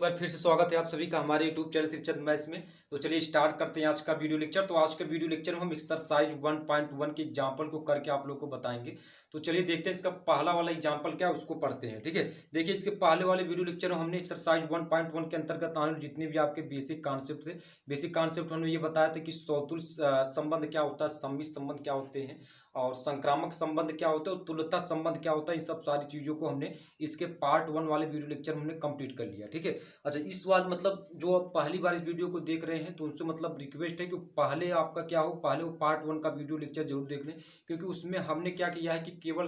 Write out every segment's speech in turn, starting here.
बार फिर से स्वागत है आप सभी का हमारे YouTube चैनल श्रीचंद मैथ्स में। तो चलिए स्टार्ट करते हैं आज का वीडियो लेक्चर। तो आज के वीडियो लेक्चर में हम एक्सरसाइज 1.1 के एग्जांपल को करके आप लोगों को बताएंगे। तो चलिए देखते हैं इसका पहला वाला एग्जांपल क्या है उसको पढ़ते हैं। ठीक है, देखिए इसके पहले वाले वीडियो लेक्चर में हमने एक्सरसाइज 1.1 के अंतर्गत आने जितने भी आपके बेसिक कॉन्सेप्ट थे, बेसिक कॉन्सेप्ट हमने ये बताया था कि सौतुल संबंध क्या होता है, सम्मित संबंध क्या होते हैं और संक्रामक संबंध क्या होता है और तुल्यता संबंध क्या होता है। इन सब सारी चीज़ों को हमने इसके पार्ट 1 वाले वीडियो लेक्चर में हमने कंप्लीट कर लिया। ठीक है, अच्छा इस बार मतलब जो आप पहली बार इस वीडियो को देख रहे हैं तो उनसे मतलब रिक्वेस्ट है कि पहले आपका क्या हो, पहले वो पार्ट 1 का वीडियो लेक्चर जरूर देख लें, क्योंकि उसमें हमने क्या किया है कि केवल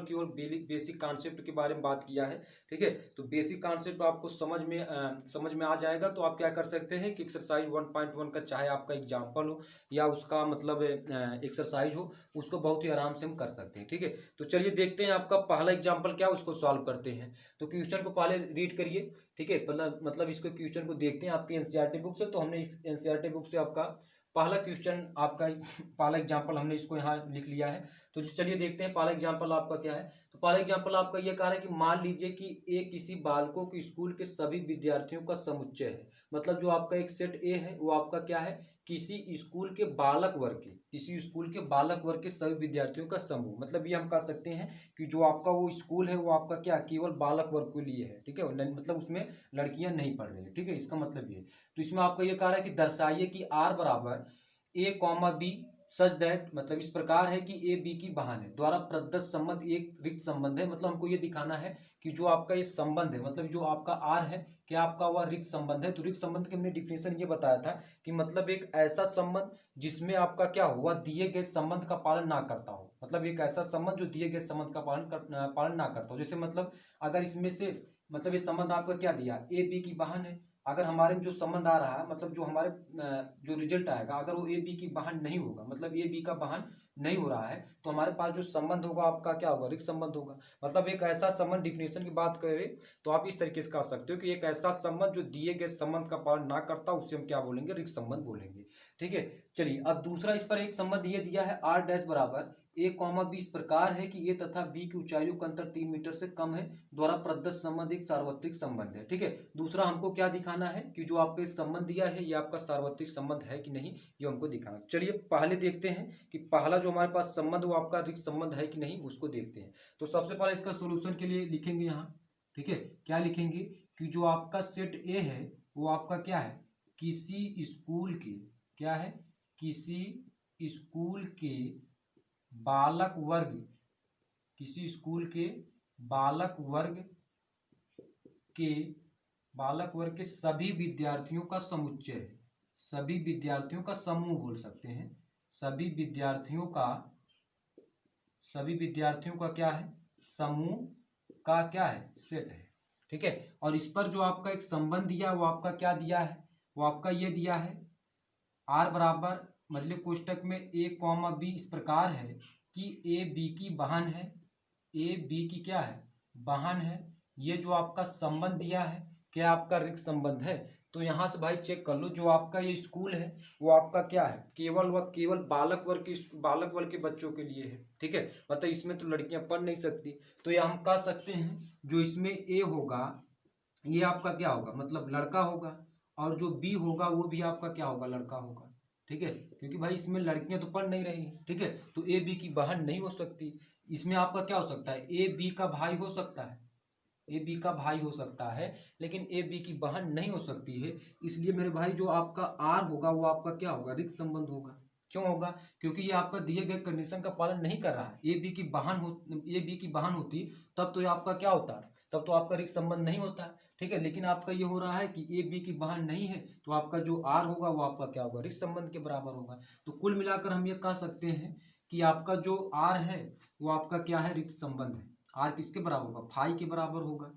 बेसिक कॉन्सेप्ट के बारे में बात किया है। ठीक है, तो बेसिक कॉन्सेप्ट आपको समझ में आ जाएगा तो आप क्या कर सकते हैं कि एक्सरसाइज 1.1 का चाहे आपका एग्जाम्पल हो या उसका मतलब एक्सरसाइज हो, उसको बहुत ही आराम से हम कर सकते हैं। ठीक है, तो चलिए देखते हैं आपका पहला एग्जाम्पल क्या है उसको सॉल्व करते हैं। तो क्वेश्चन को पहले रीड करिए। ठीक है, मतलब इसको क्वेश्चन को देखते हैं आपके एनसीईआरटी बुक से। तो हमने एनसीईआरटी बुक से आपका पहला क्वेश्चन आपका पहला एग्जाम्पल हमने इसको यहाँ लिख लिया है। तो चलिए देखते हैं पहला एग्जाम्पल आपका क्या है। तो पहला एग्जाम्पल आपका ये कह रहा है कि मान लीजिए कि ए किसी बालकों के स्कूल के सभी विद्यार्थियों का समुच्चय है। मतलब जो आपका एक सेट ए है वो आपका क्या है, किसी स्कूल के बालक वर्ग के, किसी स्कूल के बालक वर्ग के सभी विद्यार्थियों का समूह। मतलब ये हम कह सकते हैं कि जो आपका वो स्कूल है वो आपका क्या केवल बालक वर्ग के लिए है। ठीक है, मतलब उसमें लड़कियां नहीं पढ़ रही है। ठीक है, इसका मतलब ये। तो इसमें आपका ये कह रहा है कि दर्शाइए कि आर बराबर ए कॉमा बी सच दैट, मतलब इस प्रकार है कि ए बी की बहन है द्वारा प्रदत्त संबंध एक रिक्त संबंध है। मतलब हमको ये दिखाना है कि जो आपका ये संबंध है, मतलब जो आपका आर है क्या आपका वह रिक्त संबंध है। तो रिक्त संबंध की हमने डिफिनेशन ये बताया था कि मतलब एक ऐसा संबंध जिसमें आपका क्या हुआ दिए गए संबंध का पालन ना करता हो। मतलब एक ऐसा संबंध जो दिए गए संबंध का पालन ना करता हो। जैसे मतलब अगर इसमें से मतलब ये संबंध आपका क्या दिया, ए बी की बहन है। अगर हमारे में जो संबंध आ रहा है, मतलब जो हमारे जो रिजल्ट आएगा, अगर वो ए बी की बहन नहीं होगा, मतलब ए बी का बहन नहीं हो रहा है, तो हमारे पास जो संबंध होगा आपका क्या होगा, रिक्त संबंध होगा। मतलब एक ऐसा संबंध, डिफिनेशन की बात करें तो आप इस तरीके से कह सकते हो कि एक ऐसा संबंध जो दिए गए संबंध का पालन ना करता, उससे हम क्या बोलेंगे, रिक्त संबंध बोलेंगे। ठीक है, चलिए अब दूसरा इस पर एक संबंध ये दिया है आर डैश बराबर ए कॉमा बी इस प्रकार है कि ए तथा बी की ऊंचाइयों का अंतर 3 मीटर से कम है द्वारा प्रदत्त संबंध एक सार्वत्रिक संबंध है। ठीक है, दूसरा हमको क्या दिखाना है कि जो आपके संबंध दिया है ये आपका सार्वत्रिक संबंध है कि नहीं, ये हमको दिखाना। चलिए पहले देखते हैं कि पहला जो हमारे पास संबंध वो आपका रिक्त संबंध है कि नहीं, उसको देखते हैं। तो सबसे पहले इसका सोल्यूशन के लिए लिखेंगे यहाँ। ठीक है, क्या लिखेंगे कि जो आपका सेट ए है वो आपका क्या है, किसी स्कूल के क्या है, किसी स्कूल के बालक वर्ग, किसी स्कूल के बालक वर्ग के सभी विद्यार्थियों का समुच्चय है। सभी विद्यार्थियों का समूह बोल सकते हैं। सभी विद्यार्थियों का क्या है, समूह का क्या है, सेट है। ठीक है, और इस पर जो आपका एक संबंध दिया वो आपका क्या दिया है, वो आपका ये दिया है आर बराबर मतलब कोष्टक में ए कॉमा बी इस प्रकार है कि ए बी की बहन है, ए बी की क्या है, बहन है। ये जो आपका संबंध दिया है क्या आपका रिक्त संबंध है। तो यहाँ से भाई चेक कर लो, जो आपका ये स्कूल है वो आपका क्या है, केवल बालक वर्ग के बच्चों के लिए है। ठीक है, मतलब इसमें तो लड़कियां पढ़ नहीं सकती। तो ये हम कह सकते हैं जो इसमें ए होगा ये आपका क्या होगा, मतलब लड़का होगा, और जो बी होगा वो भी आपका क्या होगा, लड़का होगा। ठीक है, क्योंकि भाई इसमें लड़कियां तो पढ़ नहीं रही हैं। ठीक है, तो ए बी की बहन नहीं हो सकती। इसमें आपका क्या हो सकता है, ए बी का भाई हो सकता है, ए बी का भाई हो सकता है, लेकिन ए बी की बहन नहीं हो सकती है। इसलिए मेरे भाई जो आपका आर होगा वो आपका क्या होगा, रिक्त संबंध होगा। क्यों होगा, क्योंकि ये आपका दिए गए कंडीशन का पालन नहीं कर रहा है। ए बी की बहन होती तब तो ये आपका क्या होता, तब तो आपका रिक्त संबंध नहीं होता। ठीक है, लेकिन आपका ये हो रहा है कि ए बी की बहन नहीं है, तो आपका जो आर होगा वो आपका क्या होगा, रिक्त संबंध के बराबर होगा। तो कुल मिलाकर हम ये कह सकते हैं कि आपका जो आर है वो आपका क्या है, रिक्त संबंध है। आर किसके बराबर होगा, फाई के बराबर होगा।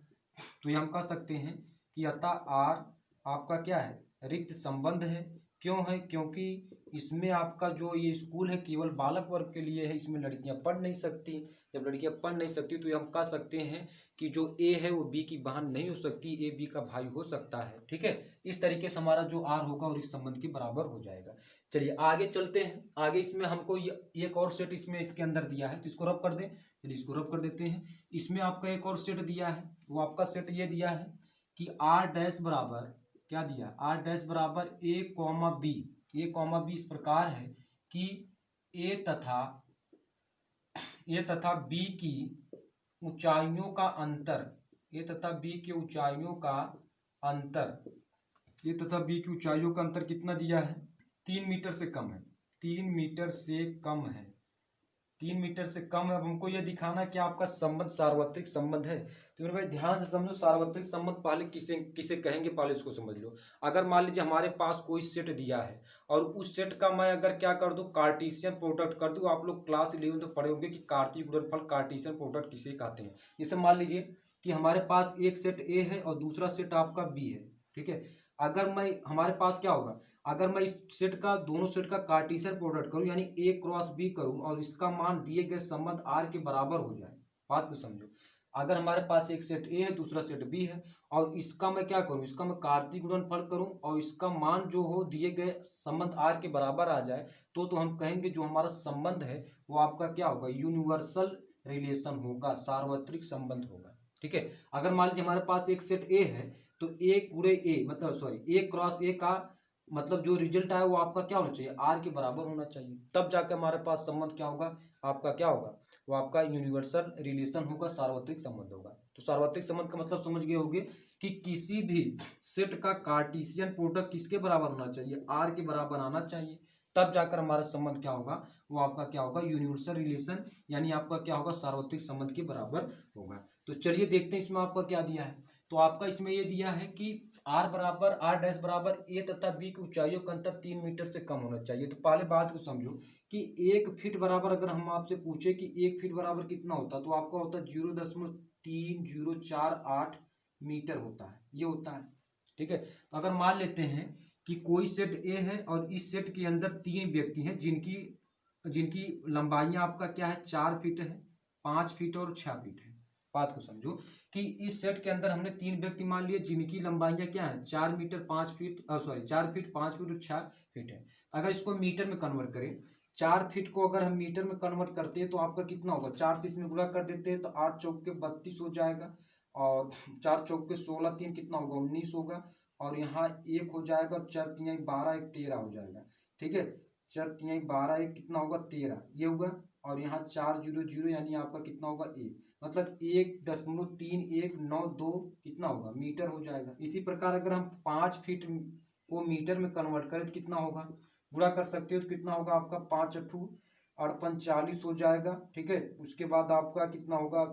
तो ये हम कह सकते हैं कि अतः आर आपका क्या है, रिक्त संबंध है। क्यों है, क्योंकि इसमें आपका जो ये स्कूल है केवल बालक वर्ग के लिए है, इसमें लड़कियां पढ़ नहीं सकती। जब लड़कियां पढ़ नहीं सकती तो ये हम कह सकते हैं कि जो ए है वो बी की बहन नहीं हो सकती, ए बी का भाई हो सकता है। ठीक है, इस तरीके से हमारा जो आर होगा और इस संबंध के बराबर हो जाएगा। चलिए आगे चलते हैं। आगे इसमें हमको एक और सेट इसमें इसके अंदर दिया है, तो इसको रब कर दें। चलिए इसको रब कर देते हैं। इसमें आपका एक और सेट दिया है, वो आपका सेट ये दिया है कि आर डैश बराबर क्या दिया, आर डैश बराबर ए कॉमा बी। ए कॉमा बी इस प्रकार है कि ए तथा बी की ऊंचाइयों का अंतर, ए तथा बी की ऊंचाइयों का अंतर, ए तथा बी की ऊंचाइयों का अंतर कितना दिया है, 3 मीटर से कम है। 3 मीटर से कम है, 3 मीटर से कम है। अब हमको यह दिखाना कि आपका संबंध सार्वत्रिक संबंध है। तो मेरे भाई ध्यान से समझो, सार्वत्रिक संबंध पहले किसे किसे कहेंगे, पहले इसको समझ लो। अगर मान लीजिए हमारे पास कोई सेट दिया है और उस सेट का मैं अगर क्या कर दूं, कार्टेशियन प्रोडक्ट कर दूं। आप लोग क्लास 11 में पढ़े होंगे कि कार्तीय गुणनफल, कार्टेशियन प्रोडक्ट किसे कहते हैं। जैसे मान लीजिए कि हमारे पास एक सेट ए है और दूसरा सेट आपका बी है, ठीक है। अगर मैं, हमारे पास क्या होगा, अगर मैं इस सेट का, दोनों सेट का कार्टेशियन प्रोडक्ट करूं यानी ए क्रॉस बी करूं और इसका मान दिए गए संबंध आर के बराबर हो जाए, बात को समझो। अगर हमारे पास एक सेट ए है, दूसरा सेट बी है और इसका मैं क्या करूं, इसका मैं कार्तीय गुणनफल करूं और इसका मान जो हो दिए गए संबंध आर के बराबर आ जाए, तो हम कहेंगे जो हमारा संबंध है वो आपका क्या होगा, यूनिवर्सल रिलेशन होगा, सार्वत्रिक संबंध होगा, ठीक है। अगर मान लीजिए हमारे पास एक सेट ए है तो ए पूरे ए मतलब सॉरी ए क्रॉस ए का मतलब जो रिजल्ट आया वो आपका क्या होना चाहिए, आर के बराबर होना चाहिए। तब जाकर हमारे पास संबंध क्या होगा, आपका क्या होगा, वो आपका यूनिवर्सल रिलेशन होगा, सार्वत्रिक संबंध होगा। तो सार्वत्रिक संबंध का मतलब समझ गए होंगे कि किसी भी सेट का कार्टेशियन प्रोडक्ट किसके बराबर होना चाहिए, आर के बराबर आना चाहिए। तब जाकर हमारा संबंध क्या होगा, वो आपका क्या होगा, यूनिवर्सल रिलेशन, यानी आपका क्या होगा, सार्वत्रिक संबंध के बराबर होगा। तो चलिए देखते हैं इसमें आपका क्या दिया है। तो आपका इसमें ये दिया है कि आर बराबर, आर डैश बराबर ए तथा बी की ऊंचाइयों का अंतर 3 मीटर से कम होना चाहिए। तो पहले बात को समझो कि 1 फीट बराबर, अगर हम आपसे पूछे कि 1 फीट बराबर कितना होता, तो आपका होता है 0.3048 मीटर होता है, ये होता है, ठीक है। तो अगर मान लेते हैं कि कोई सेट ए है और इस सेट के अंदर 3 व्यक्ति हैं जिनकी लंबाइयां आपका क्या है, 4 फीट है, 5 फीट और 6 फीट है। बात को समझो कि इस सेट के अंदर हमने 3 व्यक्ति मान लिए जिनकी लंबाइयां क्या है, 4 metre 5 feet, sorry 4 feet 5 feet और 6 फीट है। अगर इसको मीटर में कन्वर्ट करें, 4 फीट को अगर हम मीटर में कन्वर्ट करते हैं तो आपका कितना होगा, 4 से इसमें गुणा कर देते हैं तो 8 चौक के 32 हो जाएगा और 4 चौक के 16 3 कितना होगा, 19 होगा और यहाँ 1 हो जाएगा और 4 3 12 1 13 हो जाएगा, ठीक है। 4 3 12 1 कितना होगा, 13 ये होगा और यहाँ 4 0 0 यानी आपका कितना होगा, 1 मतलब 1.3192 कितना होगा, मीटर हो जाएगा। इसी प्रकार अगर हम 5 फीट को मीटर में कन्वर्ट करें तो कितना होगा, गुणा कर सकते हो तो कितना होगा आपका 5 अट्ठू 48 हो जाएगा, ठीक है। उसके बाद आपका कितना होगा,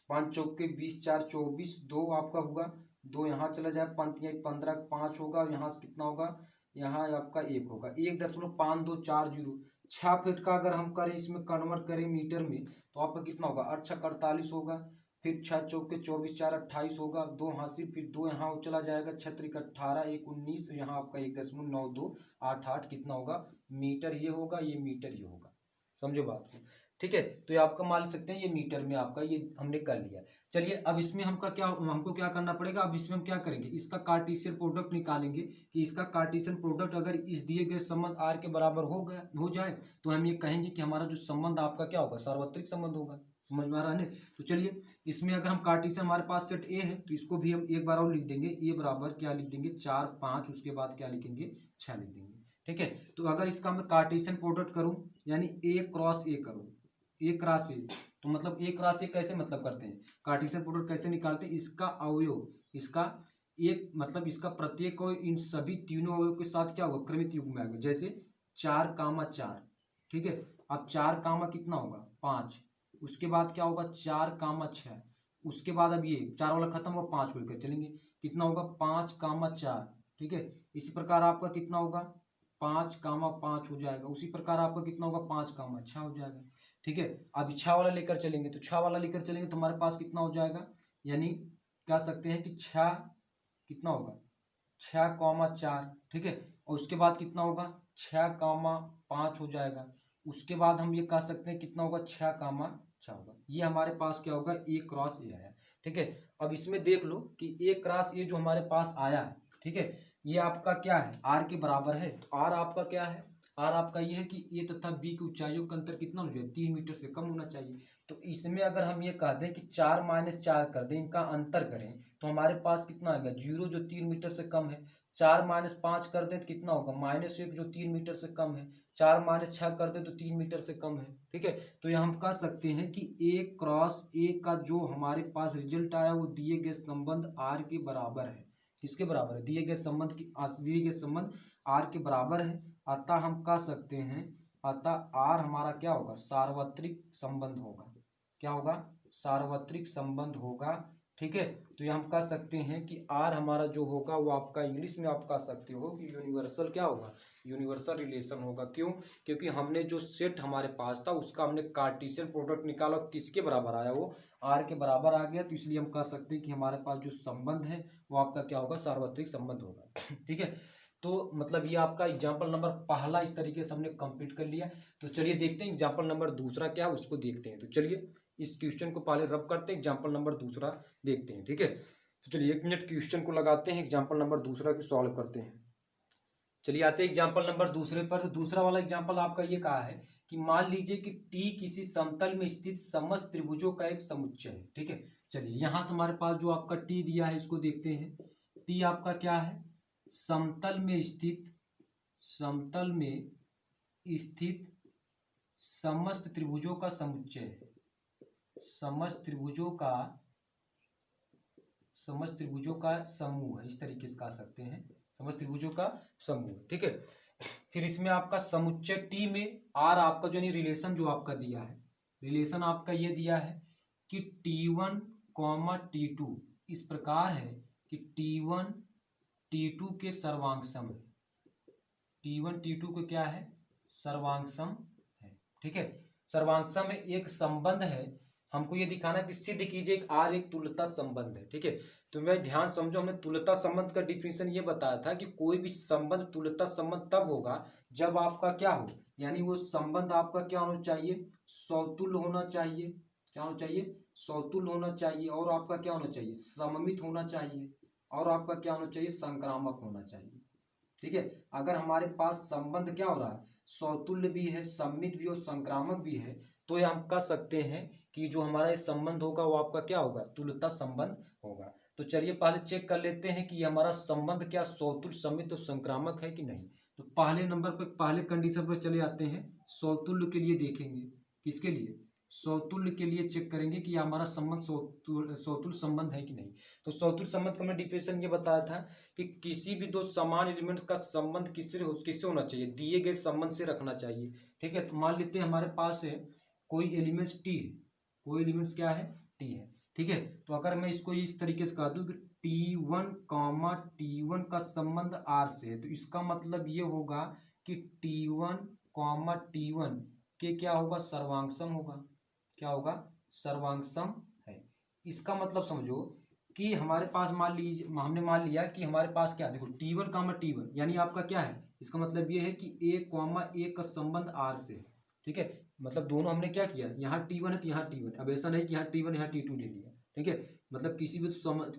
5 चौक के 20 4 24 2 आपका होगा, 2 यहाँ चला जाए, 15 5 होगा और यहाँ से कितना होगा, यहाँ आपका 1 होगा, 1.5240। 6 फीट का अगर हम करें इसमें कन्वर्ट करें मीटर में तो आपका कितना होगा, 8 6 48 होगा, फिर 6 चौक के 24 4 28 होगा, 2 हासिल, फिर 2 यहाँ चला जाएगा, 6 3 18 1 19, यहाँ आपका 1.9288 कितना होगा, मीटर ये होगा, ये मीटर ये होगा, समझो बात को, ठीक है। तो ये आपका मान सकते हैं ये मीटर में आपका ये हमने कर लिया। चलिए अब इसमें हमको क्या करना पड़ेगा, अब इसमें हम क्या करेंगे, इसका कार्टेशियन प्रोडक्ट निकालेंगे कि इसका कार्टेशियन प्रोडक्ट अगर इस दिए गए संबंध आर के बराबर हो जाए तो हम ये कहेंगे कि हमारा जो संबंध आपका क्या होगा, सार्वत्रिक संबंध होगा। समझ में आ रहा है। तो चलिए इसमें अगर हम कार्टेशियन, हमारे पास सेट ए है तो इसको भी हम एक बार और लिख देंगे, ए बराबर क्या लिख देंगे, 4 5, उसके बाद क्या लिखेंगे, 6 लिख देंगे, ठीक है। तो अगर इसका मैं कार्टेशियन प्रोडक्ट करूं यानी ए क्रॉस ए करूं, ए क्रॉस ए, तो मतलब ए क्रॉस ए कैसे मतलब करते हैं, कार्टेशियन प्रोडक्ट कैसे निकालते हैं, इसका अवयव, इसका एक मतलब इसका प्रत्येक को इन सभी तीनों अवयव के साथ क्या होगा, क्रमित युग्म में आएगा। जैसे 4, ठीक है। अब 4, कितना होगा, 5, उसके बाद क्या होगा 4, 6, उसके बाद अब ये 4 वाला खत्म होगा, 5 को लेकर चलेंगे, कितना होगा 5, 4, ठीक है। इसी प्रकार आपका कितना होगा 5, 5 हो जाएगा, उसी प्रकार आपका कितना होगा 5, 6 हो जाएगा, ठीक है। अब 6 वाला लेकर चलेंगे तो 6 वाला लेकर चलेंगे तो हमारे पास कितना हो जाएगा, यानी कह सकते हैं कि 6 कितना होगा 6, 4, ठीक है। और उसके बाद कितना होगा 6, 5 हो जाएगा, उसके बाद हम ये कह सकते हैं कितना होगा 6, 6 होगा। ये हमारे पास क्या होगा, ए क्रॉस ए आया, ठीक है। अब इसमें देख लो कि ए क्रॉस ए जो हमारे पास आया है, ठीक है, ये आपका क्या है, आर के बराबर है। तो आर आपका क्या है, आर आपका ये है कि ए तथा बी की ऊंचाइयों का अंतर कितना हो जाए, 3 मीटर से कम होना चाहिए। तो इसमें अगर हम ये कह दें कि 4 - 4 कर दें, इनका अंतर करें, तो हमारे पास कितना आएगा, 0 जो 3 मीटर से कम है। 4 - 5 कर दें तो कितना होगा, -1 जो 3 मीटर से कम है। 4 - 6 कर दें तो 3 मीटर से कम है। ठीक है, तो यह हम कह सकते हैं कि ए क्रॉस ए का जो हमारे पास रिजल्ट आया वो दिए गए संबंध आर के बराबर है। किसके बराबर है, दिए गए संबंध आर के बराबर है। अतः हम कह सकते हैं, अतः आर हमारा क्या होगा, सार्वत्रिक संबंध होगा। क्या होगा, सार्वत्रिक संबंध होगा। ठीक है, तो ये हम कह सकते हैं कि आर हमारा जो होगा वो आपका इंग्लिश में आप कह सकते हो कि यूनिवर्सल क्या होगा, यूनिवर्सल रिलेशन होगा। क्यों, क्योंकि हमने जो सेट हमारे पास था उसका हमने कार्टेशियन प्रोडक्ट निकाला, किसके बराबर आया, वो आर के बराबर आ गया। तो इसलिए हम कह सकते हैं कि हमारे पास जो संबंध है वो आपका क्या होगा, सार्वत्रिक संबंध होगा। ठीक है, तो मतलब ये आपका एग्जाम्पल नंबर पहला इस तरीके से हमने कंप्लीट कर लिया। तो चलिए देखते हैं एग्जाम्पल नंबर दूसरा क्या है, उसको देखते हैं। तो चलिए इस क्वेश्चन को पहले रब करते हैं, एग्जाम्पल नंबर दूसरा देखते हैं। ठीक है, तो चलिए 1 मिनट क्वेश्चन को लगाते हैं, एग्जाम्पल नंबर दूसरा को सॉल्व करते हैं। चलिए आते हैं एग्जाम्पल नंबर दूसरे पर। तो दूसरा वाला एग्जाम्पल आपका ये कहा है कि मान लीजिए कि टी किसी समतल में स्थित समस्त त्रिभुजों का एक समुच्चय है। ठीक है, चलिए यहाँ से हमारे पास जो आपका टी दिया है इसको देखते हैं। टी आपका क्या है, समतल में स्थित समस्त त्रिभुजों का समुच्चय है। समस्त त्रिभुजों का समूह है, इस तरीके से कह सकते हैं, समस्त त्रिभुजों का समूह। ठीक है, फिर इसमें आपका समुच्चय टी में आर आपका जो रिलेशन जो आपका दिया है, रिलेशन आपका ये दिया है कि T1, T2 इस प्रकार है कि T1 T2 के सर्वांग सम है। T1 T2 को क्या है, सर्वांग सम है। ठीक है, सर्वांग सम में एक संबंध है, हमको ये दिखाना कि सिद्ध कीजिए एक आर एक तुल्यता संबंध है। ठीक है, तो मैं ध्यान समझो, हमने तुल्यता संबंध का डिफिनेशन ये बताया था कि कोई भी संबंध तुल्यता संबंध तब होगा जब आपका क्या हो, यानी वो संबंध आपका क्या होना चाहिए, समतुल्य होना चाहिए। क्या होना चाहिए, समतुल्य होना चाहिए। और आपका क्या होना चाहिए, सममित होना चाहिए। और आपका क्या होना चाहिए, संक्रामक होना चाहिए। ठीक है, अगर हमारे पास संबंध क्या हो रहा है, समतुल्य भी है, सममित भी और संक्रामक भी है, तो ये हम कह सकते हैं कि जो हमारा ये संबंध होगा वो आपका क्या होगा, तुल्यता संबंध होगा। तो चलिए पहले चेक कर लेते हैं कि ये हमारा संबंध क्या समतुल्य, सममित और संक्रामक है कि नहीं। तो पहले नंबर पर, पहले कंडीशन पर चले आते हैं, समतुल्य के लिए देखेंगे। किसके लिए, समतुल्य के लिए चेक करेंगे कि हमारा संबंध समतुल्य संबंध है कि नहीं। तो समतुल्य संबंध का मैंने डिफिनेशन ये बताया था कि किसी भी दो समान एलिमेंट का संबंध किससे होना चाहिए, दिए गए संबंध से रखना चाहिए। ठीक है, तो मान लेते हैं हमारे पास है कोई एलिमेंट्स टी है, कोई एलिमेंट्स क्या है, टी है। ठीक है, तो अगर मैं इसको इस तरीके से कह दूं कि T1, T1 का संबंध आर से है, तो इसका मतलब ये होगा कि T1, T1 के क्या होगा, सर्वांग सम होगा। क्या होगा, सर्वांग सम है। इसका मतलब समझो कि हमारे पास हमने मान लिया कि हमारे पास क्या, देखो T1, T1 यानी आपका क्या है, इसका मतलब ये है कि A, का संबंध आर से है। ठीक है, मतलब दोनों हमने क्या किया, यहाँ T1 है तो यहाँ T1। अब ऐसा नहीं कि यहाँ T1 यहाँ T2 ले लिया। ठीक है, मतलब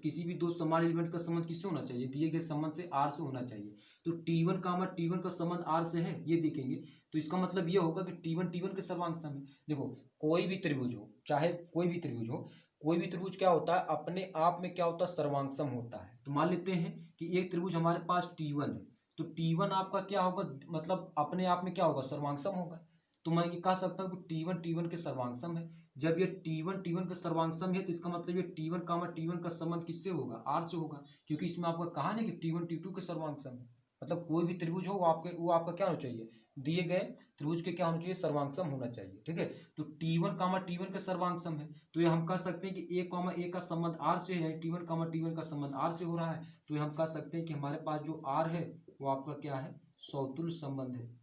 किसी भी दो समान एलिमेंट का संबंध किससे होना चाहिए, दिए गए संबंध से आर से होना चाहिए। तो T1, T1 का संबंध आर से है, ये देखेंगे। तो इसका मतलब ये होगा कि T1 के सर्वांग सम है। देखो कोई भी त्रिभुज हो, चाहे कोई भी त्रिभुज हो, कोई भी त्रिभुज क्या होता है, अपने आप में क्या होता है, सर्वांग सम होता है। तो मान लेते हैं कि एक त्रिभुज हमारे पास T1 है, तो T1 आपका क्या होगा, मतलब अपने आप में क्या होगा, सर्वांग सम होगा। तो मैं ये कह सकता हूँ कि T1 के सर्वांग सम है। जब ये T1 का सर्वांग सम है तो इसका मतलब ये T1 का संबंध किससे होगा, आर से होगा, क्योंकि इसमें आपका कहा नहीं कि T2 के सर्वांग सम है। मतलब कोई भी त्रिभुज हो वो आपका क्या होना चाहिए, दिए गए त्रिभुज के क्या होना चाहिए, सर्वांग सम होना चाहिए। ठीक है, तो T1 का सर्वांग सम है, तो ये हम कह सकते हैं कि A, का संबंध आर से है, T1 का संबंध आर से हो रहा है। तो ये हम कह सकते हैं कि हमारे पास जो आर है वो आपका क्या है, समतुल्य संबंध है।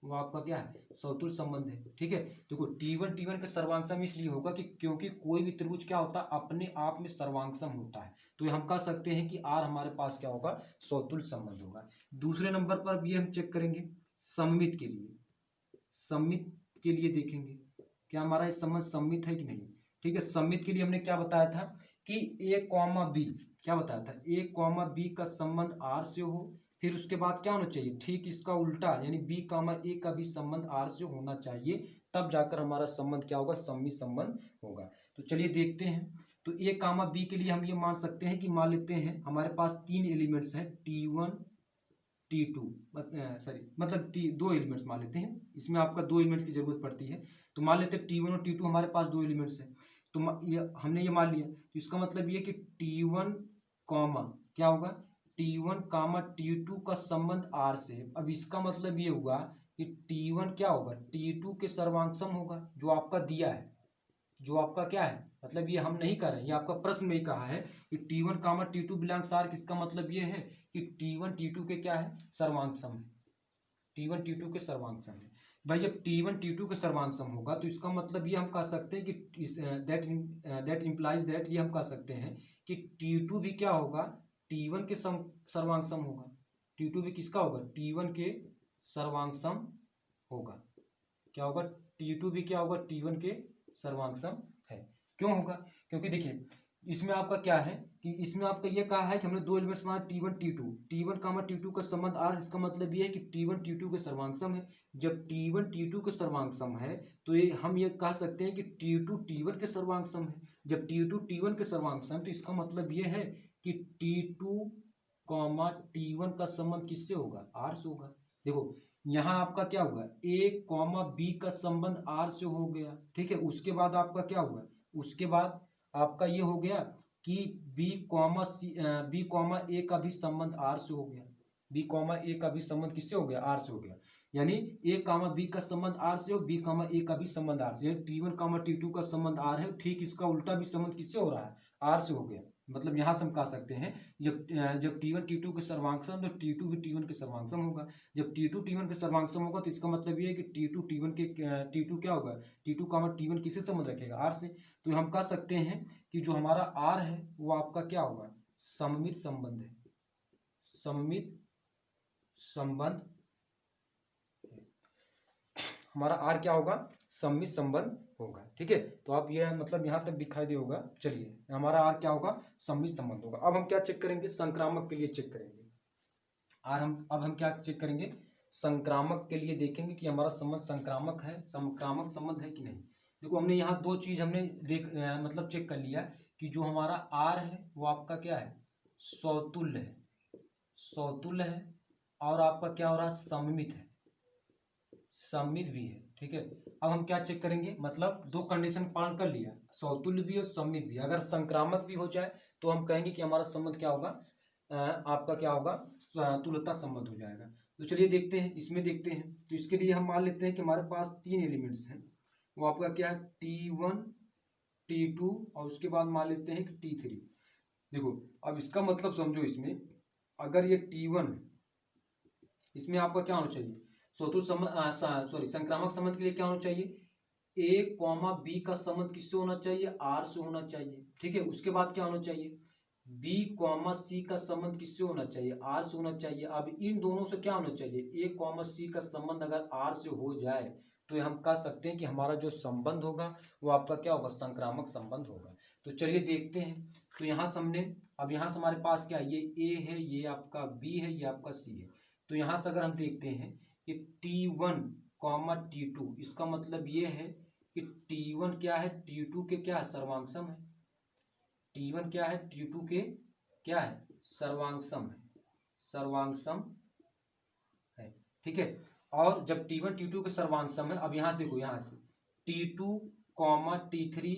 वो आपका क्या है, समतुल्य संबंध है। ठीक है, देखो T1 के सर्वांग सम इसलिए होगा कि क्योंकि कोई भी त्रिभुज क्या होता है, अपने आप में सर्वांग सम होता है। तो हम कह सकते हैं कि आर हमारे पास क्या होगा, समतुल्य संबंध होगा। दूसरे नंबर पर भी हम चेक करेंगे सममित के लिए। सममित के लिए देखेंगे क्या हमारा ये संबंध सममित है कि नहीं। ठीक है, सममित के लिए हमने क्या बताया था कि A, B क्या बताया था, A, B का संबंध आर से हो, फिर उसके बाद क्या होना चाहिए, ठीक इसका उल्टा यानी बी कामा ए का भी संबंध आर से होना चाहिए, तब जाकर हमारा संबंध क्या होगा, सम्मित संबंध होगा। तो चलिए देखते हैं। तो ए कामा बी के लिए हम ये मान सकते हैं कि मान लेते हैं हमारे पास तीन एलिमेंट्स हैं, T1 T2, मतलब दो एलिमेंट्स मान लेते हैं, इसमें आपका दो एलिमेंट्स की जरूरत पड़ती है। तो मान लेते हैं T1 और T2 हमारे पास दो एलिमेंट्स हैं। तो ये हमने ये मान लिया, तो इसका मतलब ये कि T1 कॉमा क्या होगा, T1 कामा T2 का संबंध R से। अब इसका मतलब ये हुआ कि T1 क्या होगा, T2 के सर्वांग होगा, जो आपका दिया है, जो आपका क्या है, मतलब ये हम नहीं कर रहे हैं, ये आपका प्रश्न में ही कहा है कि T1 कामा T2 बिलोंग्स R। किसका मतलब ये है कि T1 T2 के क्या है, सर्वांग सम है, T1 T2 के सर्वांग सम है। भाई जब T1 T2 के सर्वांग सम होगा तो इसका मतलब ये हम कह सकते हैं कि दैट इम्प्लाइज दैट, ये हम कह सकते हैं कि T2 भी क्या होगा, T1 के सर्वांग सम होगा। T2 भी किसका होगा, T1 के सर्वांग सम होगा। क्या होगा, T2 भी क्या होगा, T1 के सर्वांग सम है। क्यों होगा, क्योंकि देखिए इसमें आपका क्या है कि इसमें आपका ये कहा है कि हमने दो एलिमेंट्स माना T1 T2, T1 कामा T2 का संबंध R, इसका मतलब ये है कि T1 T2 के सर्वांग सम है। जब T1 T2 के सर्वांग सम है तो ये हम ये कह सकते हैं कि T2 T1 के सर्वांग सम है। जब T2 T1 के सर्वांग सम, तो इसका मतलब ये है कि T2 कॉमा T1 का संबंध किससे होगा, R से होगा। देखो यहाँ आपका क्या हुआ, A कॉमा B का संबंध R से हो गया, ठीक है। उसके बाद आपका क्या हुआ, उसके बाद आपका ये हो गया कि B कॉमा A का भी संबंध R से हो गया, B कॉमा A का भी संबंध किससे हो गया, R से हो गया। यानी A कामा B का संबंध R से और B कामा A का भी संबंध R से, यानी T1 कामा T2 का संबंध R है, ठीक इसका उल्टा भी संबंध किससे हो रहा है, R से हो गया। मतलब यहाँ से हम कह सकते हैं जब T1 T2 के सर्वांग सम, तो T2 भी T1 के सर्वांग सम होगा। जब T2 T1 के सर्वांग सम होगा तो इसका मतलब ये है कि T2 क्या होगा, T2 कामा T1 किससे संबंध रखेगा, R से। तो हम कह सकते हैं कि जो हमारा R है वो आपका क्या होगा, सममित संबंध है, सममित संबंध। हमारा R क्या होगा, सममित संबंध होगा, ठीक है। तो आप ये मतलब यहाँ तक दिखाई दे होगा। चलिए हमारा R क्या होगा, सममित संबंध होगा। अब हम क्या चेक करेंगे, संक्रामक के लिए चेक करेंगे। अब हम क्या चेक करेंगे, संक्रामक के लिए देखेंगे कि हमारा संबंध संक्रामक है, संक्रामक संबंध है कि नहीं। देखो हमने यहाँ दो चीज हमने मतलब चेक कर लिया कि जो हमारा R है वो आपका क्या है, सौतुल्य है, सौतुल्य है, और आपका क्या हो रहा है, सममित है, सममित भी है, ठीक है। अब हम क्या चेक करेंगे, मतलब दो कंडीशन पालन कर लिया, सौतुल्य भी और सममित भी। अगर संक्रामक भी हो जाए तो हम कहेंगे कि हमारा संबंध क्या होगा, आपका क्या होगा, तुल्यता संबंध हो जाएगा। तो चलिए देखते हैं, इसमें देखते हैं। तो इसके लिए हम मान लेते हैं कि हमारे पास तीन एलिमेंट्स हैं, वो आपका क्या है, T1 T2 और उसके बाद मान लेते हैं कि T3। देखो अब इसका मतलब समझो, इसमें अगर ये T1, इसमें आपका क्या होना चाहिए, संक्रामक संबंध के लिए क्या होना चाहिए, A कॉमा B का संबंध किससे होना चाहिए, R से होना चाहिए, ठीक है। उसके बाद क्या होना चाहिए, B कॉमा C का संबंध किससे होना चाहिए, R से होना चाहिए। अब इन दोनों से क्या होना चाहिए, A कॉमा C का संबंध अगर R से हो जाए तो हम कह सकते हैं कि हमारा जो संबंध होगा वो आपका क्या होगा, संक्रामक संबंध होगा। तो चलिए देखते हैं। तो यहाँ से हमने, अब यहाँ से हमारे पास क्या है, ये A है, ये आपका B है, ये आपका C है। तो यहाँ से अगर हम देखते हैं कि T1 कॉमा T2, इसका मतलब ये है कि T1 क्या है, T2 के क्या है, सर्वांग सम है। T1 क्या है, T2 के क्या है, सर्वांग सम है, सर्वांग सम है, ठीक है। और जब T1 T2 के सर्वांग सम है, अब यहाँ से देखो, यहाँ से T2 कॉमा T3,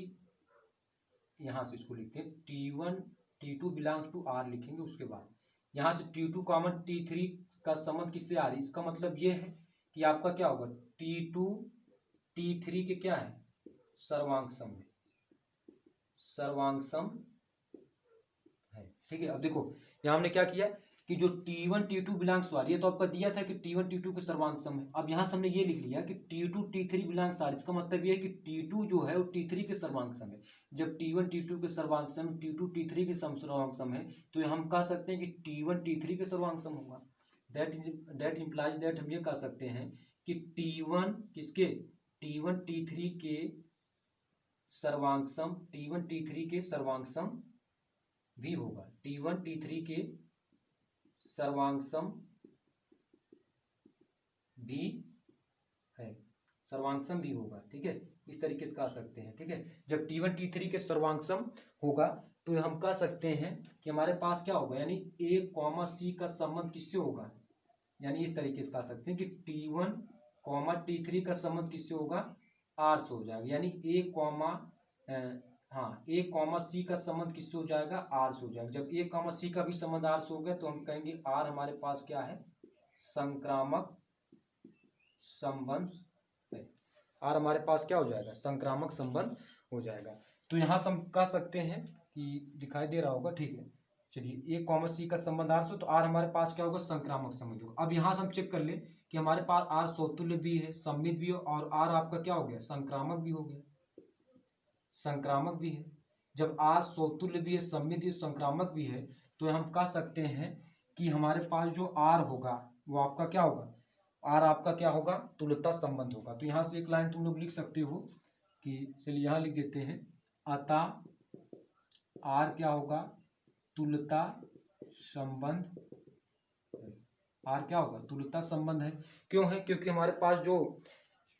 यहाँ से इसको लिखते हैं T1 T2 belongs to R लिखेंगे। उसके बाद यहाँ से T2 कॉमन T3 का संबंध किससे आ रही है, इसका मतलब ये है कि आपका क्या होगा, T2 T3 के क्या है, सर्वांग सम है, सर्वांग सम है, ठीक है। अब देखो यहाँ हमने क्या किया कि जो T1 T2 belongs to R, ये तो आपका दिया था कि T1 T2 के सर्वांग सम है। अब यहाँ से हमने ये लिख लिया कि T2 T3 बिलोंग्स R, इसका मतलब ये है कि T2 जो है वो T3 के सर्वांग सम है। जब T1 T2 के सर्वांग सम T2 T3 के सर्वांग सम है तो हम कह सकते हैं कि T1 T3 के सर्वांग सम होगा। दैट इम्प्लाइज दैट, हम ये कह सकते हैं कि T1 किसके, T1 T3 के सर्वांग सम, T1 T3 के सर्वांग सम भी होगा, T1 T3 के सर्वांग सम भी है, सर्वांग सम भी होगा। ठीक है, इस तरीके से कह सकते हैं। ठीक है, जब T1 T3 के सर्वांग सम होगा तो हम कह सकते हैं कि हमारे पास क्या होगा, यानी A कॉमा C का संबंध किससे होगा, यानी इस तरीके से कह सकते हैं कि T1 कॉमा T3 का संबंध किससे होगा, R से हो जाएगा। यानी A कॉमा C का संबंध किससे हो जाएगा, R से हो जाएगा। जब A कॉमा C का भी संबंध R से हो गया तो हम कहेंगे R हमारे पास क्या है, संक्रामक संबंध है। R हमारे पास क्या हो जाएगा, संक्रामक संबंध हो जाएगा। तो यहाँ से हम कह सकते हैं कि दिखाई दे रहा होगा। ठीक है, चलिए A कॉमा C का संबंध R से, तो R हमारे पास क्या होगा, संक्रामक संबंध होगा। अब यहाँ से हम चेक कर ले कि हमारे पास R समतुल्य भी है, सममित भी है, और R आपका क्या हो गया, संक्रामक भी हो गया, संक्रामक भी है। जब R समतुल्य भी है, सममित भी, संक्रामक भी है, तो हम कह सकते हैं कि हमारे पास जो R होगा वो आपका क्या होगा, R आपका क्या होगा, तुल्यता संबंध होगा। तो यहाँ से एक लाइन तुम लोग लिख सकते हो कि, चलिए यहाँ लिख देते हैं, अतः R क्या होगा, तुल्यता संबंध। R क्या होगा, तुल्यता संबंध है। क्यों है, क्योंकि हमारे पास जो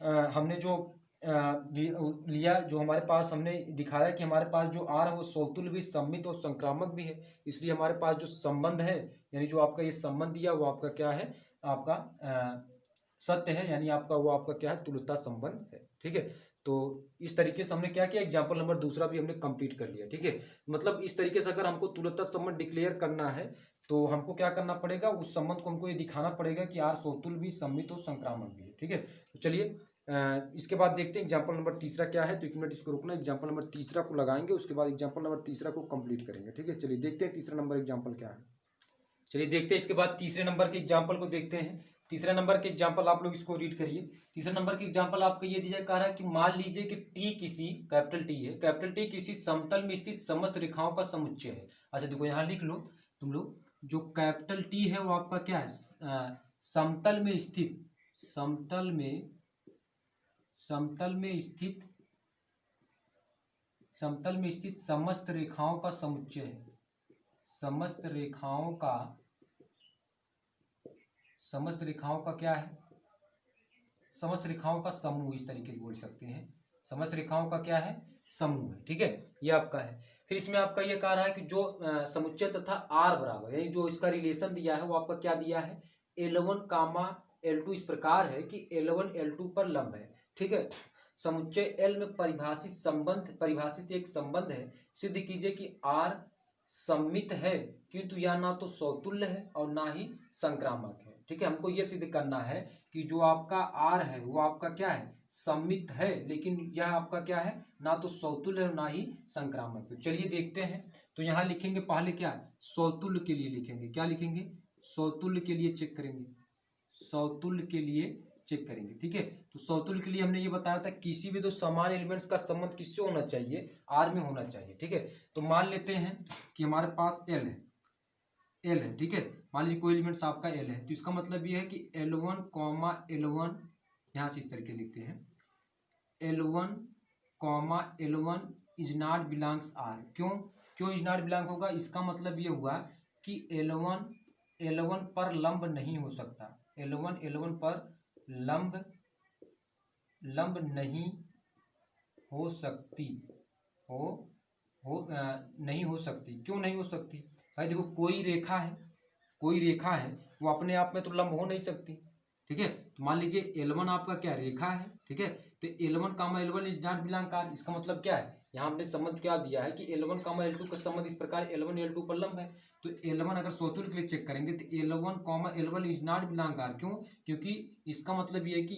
हमने जो लिया, जो हमारे पास हमने दिखाया कि हमारे पास जो R है वो समतुल्य भी, सममित और संक्रामक भी है। इसलिए हमारे पास जो संबंध है, यानी जो आपका ये संबंध दिया वो आपका क्या है, आपका सत्य है, यानी आपका वो आपका क्या है, तुल्यता संबंध है। ठीक है, तो इस तरीके से हमने क्या किया, एग्जाम्पल नंबर दूसरा भी हमने कंप्लीट कर लिया। ठीक है, मतलब इस तरीके से अगर हमको तुल्यता संबंध डिक्लेयर करना है तो हमको क्या करना पड़ेगा, उस संबंध को हमको ये दिखाना पड़ेगा कि R समतुल्य भी, सममित और संक्रामक भी है। ठीक है, तो चलिए इसके बाद देखते हैं एग्जाम्पल नंबर तीसरा क्या है। तो एक मिनट इसको रुकना, एग्जाम्पल नंबर तीसरा को लगाएंगे, उसके बाद एग्जाम्पल नंबर तीसरा को कंप्लीट करेंगे। ठीक है, चलिए देखते हैं तीसरा नंबर एग्जाम्पल क्या है। चलिए देखते हैं, इसके बाद तीसरे नंबर के एग्जाम्पल को देखते हैं। तीसरे नंबर के एग्जाम्पल आप लोग इसको रीड करिए। तीसरे नंबर के एग्जाम्पल आपको ये दिया कह रहा है कि मान लीजिए कि टी किसी, कैपिटल टी है, कैपिटल टी किसी समतल में स्थित समस्त रेखाओं का समुच्चय है। अच्छा देखो यहाँ लिख लो तुम लोग, जो कैपिटल टी है वो आपका क्या है, समतल में स्थित, समतल में स्थित समस्त रेखाओं का समुच्चय है, समस्त रेखाओं का क्या है, समस्त रेखाओं का समूह, इस तरीके से बोल सकते हैं, समस्त रेखाओं का क्या है, समूह है। ठीक है, ये आपका है। फिर इसमें आपका ये कह रहा है कि जो समुच्चय तथा आर बराबर, यानी जो इसका रिलेशन दिया है वो आपका क्या दिया है, L1 कामा L2 इस प्रकार है कि L1 L2 पर लंब है। ठीक है, समुच्चय L में परिभाषित एक संबंध है, सिद्ध कीजिए कि R सममित है, किंतु यह ना तो समतुल्य है और ना ही संक्रामक है। ठीक है, हमको यह सिद्ध करना है कि जो आपका R है वो आपका क्या है, सममित है, लेकिन यह आपका क्या है, ना तो समतुल्य है ना ही संक्रामक है। चलिए देखते हैं, तो यहाँ लिखेंगे पहले क्या, समतुल्य के लिए लिखेंगे, क्या लिखेंगे, समतुल्य के लिए चेक करेंगे, समतुल्य के लिए चेक करेंगे। ठीक है, तो समतुल्य के लिए हमने ये बताया था किसी भी दो समान एलिमेंट्स का संबंध किससे होना चाहिए, R में होना चाहिए। ठीक है, तो मान लेते हैं कि हमारे पास L है। ठीक है, मान लीजिए कोई एलिमेंट्स आपका L है, तो इसका मतलब ये है कि L1 कॉमा L1, यहाँ से इस तरीके लिखते हैं, L1 comma L1 is not belongs R। क्यों इज नॉट बिलोंग होगा, इसका मतलब ये हुआ कि L1 पर लंब नहीं हो सकता, L1 पर लंब नहीं हो सकती, नहीं हो सकती। क्यों नहीं हो सकती भाई, देखो कोई रेखा है वो अपने आप में तो लंब हो नहीं सकती। ठीक है, तो मान लीजिए L1 आपका क्या रेखा है। ठीक है, तो L1 comma L1 is not belong R, इसका मतलब क्या है, यहाँ हमने संबंध क्या दिया है कि L1 कामा L2 का संबंध इस प्रकार L1 L2 पर लंब है। तो L1 अगर समतुल्य के लिए चेक करेंगे तो L1 comma L1 is not belong R। क्योंकि इसका मतलब ये है कि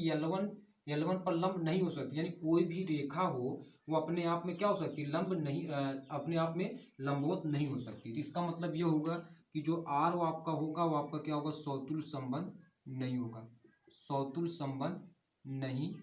L1 पर लंब नहीं हो सकती, यानी कोई भी रेखा हो वो अपने आप में क्या हो सकती है, लंब नहीं, अपने आप में लंबवत नहीं हो सकती। तो इसका मतलब ये होगा कि जो R वो आपका होगा वो आपका क्या होगा, समतुल्य संबंध नहीं होगा, समतुल्य संबंध नहीं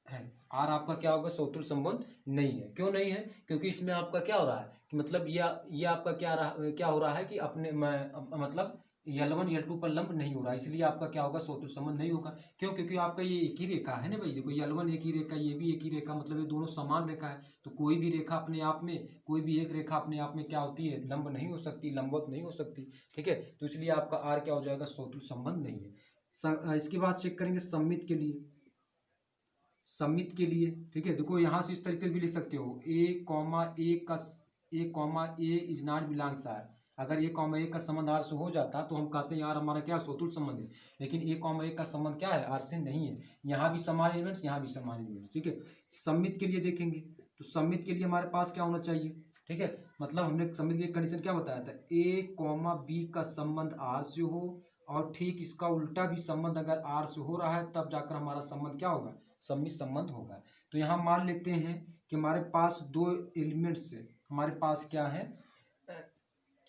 है। R आपका क्या होगा, समतुल्य संबंध नहीं है। क्यों नहीं है, क्योंकि इसमें आपका क्या हो रहा है कि मतलब ये आपका क्या हो रहा है कि अपने मतलब L1 L2 पर लंब नहीं हो रहा, इसलिए आपका क्या होगा, सौतुल्य संबंध नहीं होगा। क्यों? क्योंकि आपका ये एक ही रेखा है ना भाई, देखो L1 एक ही रेखा, ये भी एक ही रेखा, मतलब ये दोनों समान रेखा है। तो कोई भी रेखा अपने आप में, कोई भी एक रेखा अपने आप में क्या होती है, लंब नहीं हो सकती, लंबवत नहीं हो सकती। ठीक है, तो इसलिए आपका आर क्या हो जाएगा, सौतुल्य संबंध नहीं है। इसके बाद चेक करेंगे सममित के लिए, सममित के लिए। ठीक है, देखो यहाँ से इस तरीके से भी लिख सकते हो, A, is not belongs R. अगर A, का संबंध आर से हो जाता तो हम कहते हैं यार हमारा क्या सौतुल्य संबंध है, लेकिन A, का संबंध क्या है, आर से नहीं है। यहाँ भी समान एलिमेंट्स, यहाँ भी समान एलिमेंट्स। ठीक है, सममित के लिए देखेंगे तो सममित के लिए हमारे पास क्या होना चाहिए। ठीक है, मतलब हमने सममित की कंडीशन क्या बताया था, A, B का संबंध आर से हो, और ठीक इसका उल्टा भी संबंध अगर आर से हो रहा है, तब जाकर हमारा संबंध क्या होगा, सममित संबंध होगा। तो यहाँ मान लेते हैं कि हमारे पास दो एलिमेंट्स से, हमारे पास क्या है,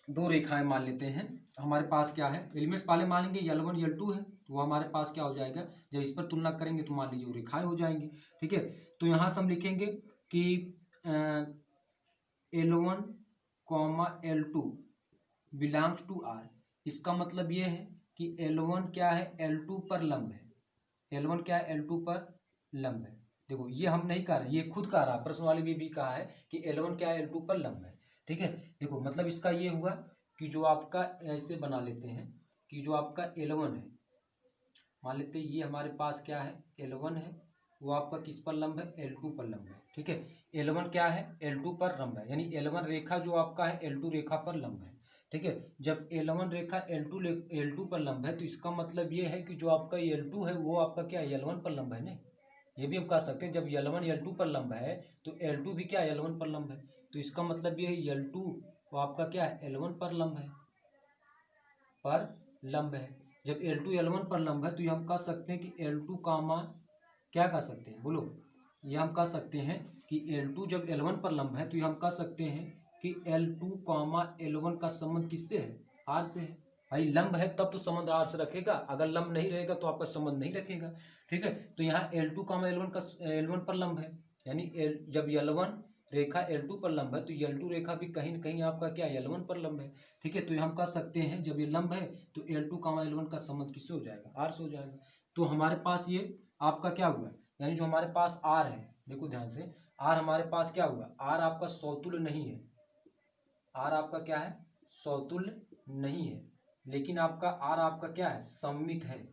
दो रेखाएं मान लेते हैं। हमारे पास क्या है, एलिमेंट्स पहले मान लेंगे L1 L2 है, तो वो हमारे पास क्या हो जाएगा, जब इस पर तुलना करेंगे तो मान लीजिए वो रेखाएं हो जाएंगी। ठीक है, तो यहाँ से हम लिखेंगे कि L1, L2 belongs to are. इसका मतलब ये है कि L1 क्या है, L2 पर लंब है। L1 क्या है, L2 पर लंब है। देखो ये हम नहीं कह रहे, ये खुद कह रहा, प्रश्न वाले भी कहा है कि L1 क्या है, L2 पर लंब है। ठीक है, देखो मतलब इसका ये हुआ कि जो आपका, ऐसे बना लेते हैं कि जो आपका L1 है, मान लेते हैं ये हमारे पास क्या है, L1 है, वो आपका किस पर लंब है, L2 पर लंब है। ठीक है, L1 क्या है, L2 पर लंब है, यानी L1 रेखा जो आपका है L2 रेखा पर लंब है। ठीक है, जब L1 रेखा L2 पर लंब है, तो इसका मतलब ये है कि जो आपका L2 है वो आपका क्या है, L1 पर लंब है ना। ये भी हम कह सकते हैं, जब L1 L2 पर लंब है तो L2 भी क्या है, L1 पर लंब है। तो इसका मतलब ये है L2 वो आपका क्या है, L1 पर लंब है, पर लंब है। जब L2 L1 पर लंब है तो ये हम कह सकते हैं कि L2 कामा, क्या कह सकते हैं बोलो, ये हम कह सकते हैं कि L2 जब L1 पर लंब है तो ये हम कह सकते हैं कि L2 L1 का संबंध किससे है, आर से है। भाई लंब है तब तो संबंध आर से रखेगा, अगर लंब नहीं रहेगा तो आपका संबंध नहीं रखेगा। ठीक है, तो यहाँ L2 L1 पर लंब है, यानी जब L1 रेखा L2 पर लंब है तो L2 रेखा भी कहीं न कहीं आपका क्या L1 पर लंब है। ठीक है, तो हम कह सकते हैं जब ये लंब है तो L2 L1 का संबंध किससे हो जाएगा, आर से हो जाएगा। तो हमारे पास ये आपका क्या हुआ, यानी जो हमारे पास आर है, देखो ध्यान से, आर हमारे पास क्या हुआ, आर आपका सौतुल्य नहीं है, आर आपका क्या है, सौतुल्य नहीं है, लेकिन आपका आर आपका क्या है, सममित है,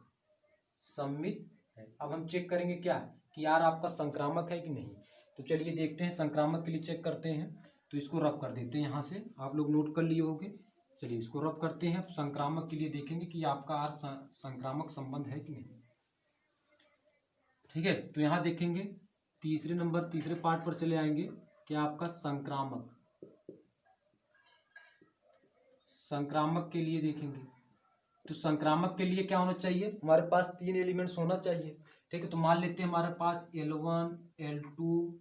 सममित है। अब हम चेक करेंगे क्या कि आर आपका संक्रामक है कि नहीं। तो चलिए देखते हैं, संक्रामक के लिए चेक करते हैं। तो इसको रब कर देते हैं, यहाँ से आप लोग नोट कर लिए होंगे। चलिए इसको रब करते हैं, संक्रामक के लिए देखेंगे कि आपका आर संक्रामक संबंध है कि नहीं। ठीक है, तो यहाँ देखेंगे तीसरे पार्ट पर चले आएंगे कि आपका संक्रामक के लिए देखेंगे। तो संक्रामक के लिए क्या होना चाहिए, हमारे पास 3 एलिमेंट्स होना चाहिए। ठीक है, तो मान लेते हैं हमारे पास L1 L2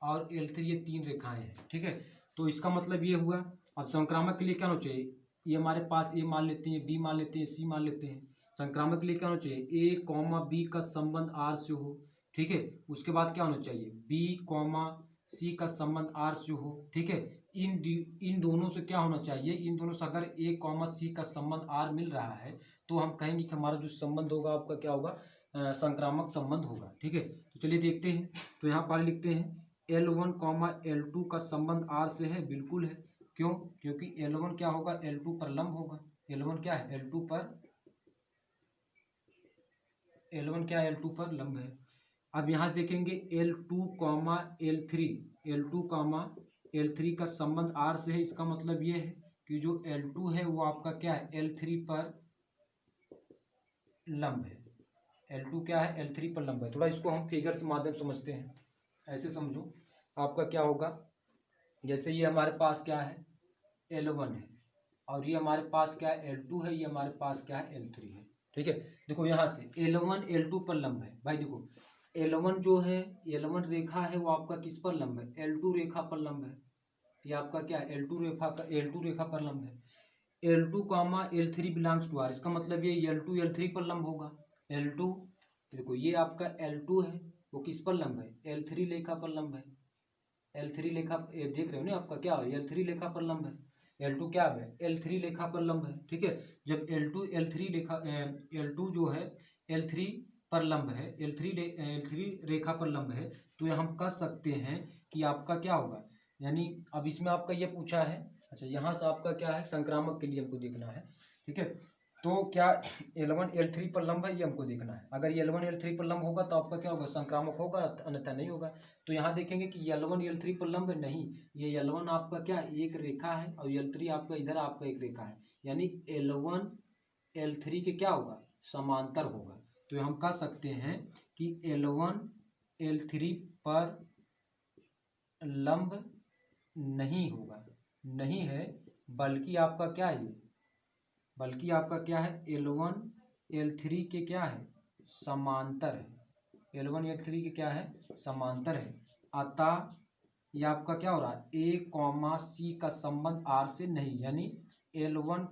और L3 ये 3 रेखाएं हैं। ठीक है, तो इसका मतलब ये हुआ, अब संक्रामक के लिए क्या होना चाहिए, ये हमारे पास A मान लेते हैं, B मान लेते हैं, C मान लेते हैं। संक्रामक के लिए क्या होना चाहिए, A, B का संबंध R से हो। ठीक है, उसके बाद क्या होना चाहिए, B, C का संबंध R से हो। ठीक है, इन दोनों से क्या होना चाहिए, इन दोनों से अगर A, C का संबंध R मिल रहा है तो हम कहेंगे कि हमारा जो संबंध होगा आपका क्या होगा, संक्रामक संबंध होगा। ठीक है, तो चलिए देखते हैं। तो यहाँ पर लिखते हैं L1, L2 का संबंध R से है, बिल्कुल है। क्यों, क्योंकि L1 क्या होगा, L2 पर लंब होगा। L1 क्या है, L2 पर लंब है। अब यहाँ से देखेंगे L2, L3 का संबंध R से है। इसका मतलब ये है कि जो L2 है वो आपका क्या है, L3 पर लंब है। L2 क्या है, L3 पर लंब है। थोड़ा इसको हम फिगर से माध्यम समझते हैं, ऐसे समझो। आपका क्या होगा, जैसे ये हमारे पास क्या है, L1 है, और ये हमारे पास क्या है, L2 है, ये हमारे पास क्या है, L3 है। ठीक है, देखो यहाँ से L1 L2 पर लंब है। भाई देखो L1 जो है, L1 रेखा है वो आपका किस पर लंब है, L2 रेखा पर लंब है। ये आपका क्या है, L2 रेखा पर लंब है। L2, L3 belongs to are. इसका मतलब ये L2 L3 पर लंब होगा। L2 देखो ये आपका L2 है, वो किस पर लंब है, L3 रेखा पर लंब है। L3 रेखा देख रहे हो ना, आपका क्या है, L3 रेखा पर लंब है। L2 क्या है, L3 रेखा पर लंब है। ठीक है, जब L2 L2 जो है L3 पर लंब है, L3 रेखा पर लंब है, तो ये हम कह सकते हैं कि आपका क्या होगा, यानी अब इसमें आपका ये पूछा है, अच्छा यहाँ से आपका क्या है, संक्रामक के लिए हमको देखना है। ठीक है, तो क्या L1 L3 पर लंब है, ये हमको देखना है। अगर ये L1 L3 पर लंब होगा तो आपका क्या होगा, संक्रामक होगा, अन्यथा नहीं होगा। तो यहाँ देखेंगे कि L1 L3 पर लंब नहीं, ये L1 आपका क्या एक रेखा है और L3 आपका इधर आपका एक रेखा है, यानी L1 L3 के क्या होगा, समांतर होगा। तो हम कह सकते हैं कि L1 L3 पर लंब नहीं होगा, नहीं है, बल्कि आपका क्या है, बल्कि आपका क्या है, L1 L3 के क्या है, समांतर है। L1 L3 के क्या है, समांतर है। अतः ये आपका क्या हो रहा है, A, C का संबंध R से नहीं, यानी L1,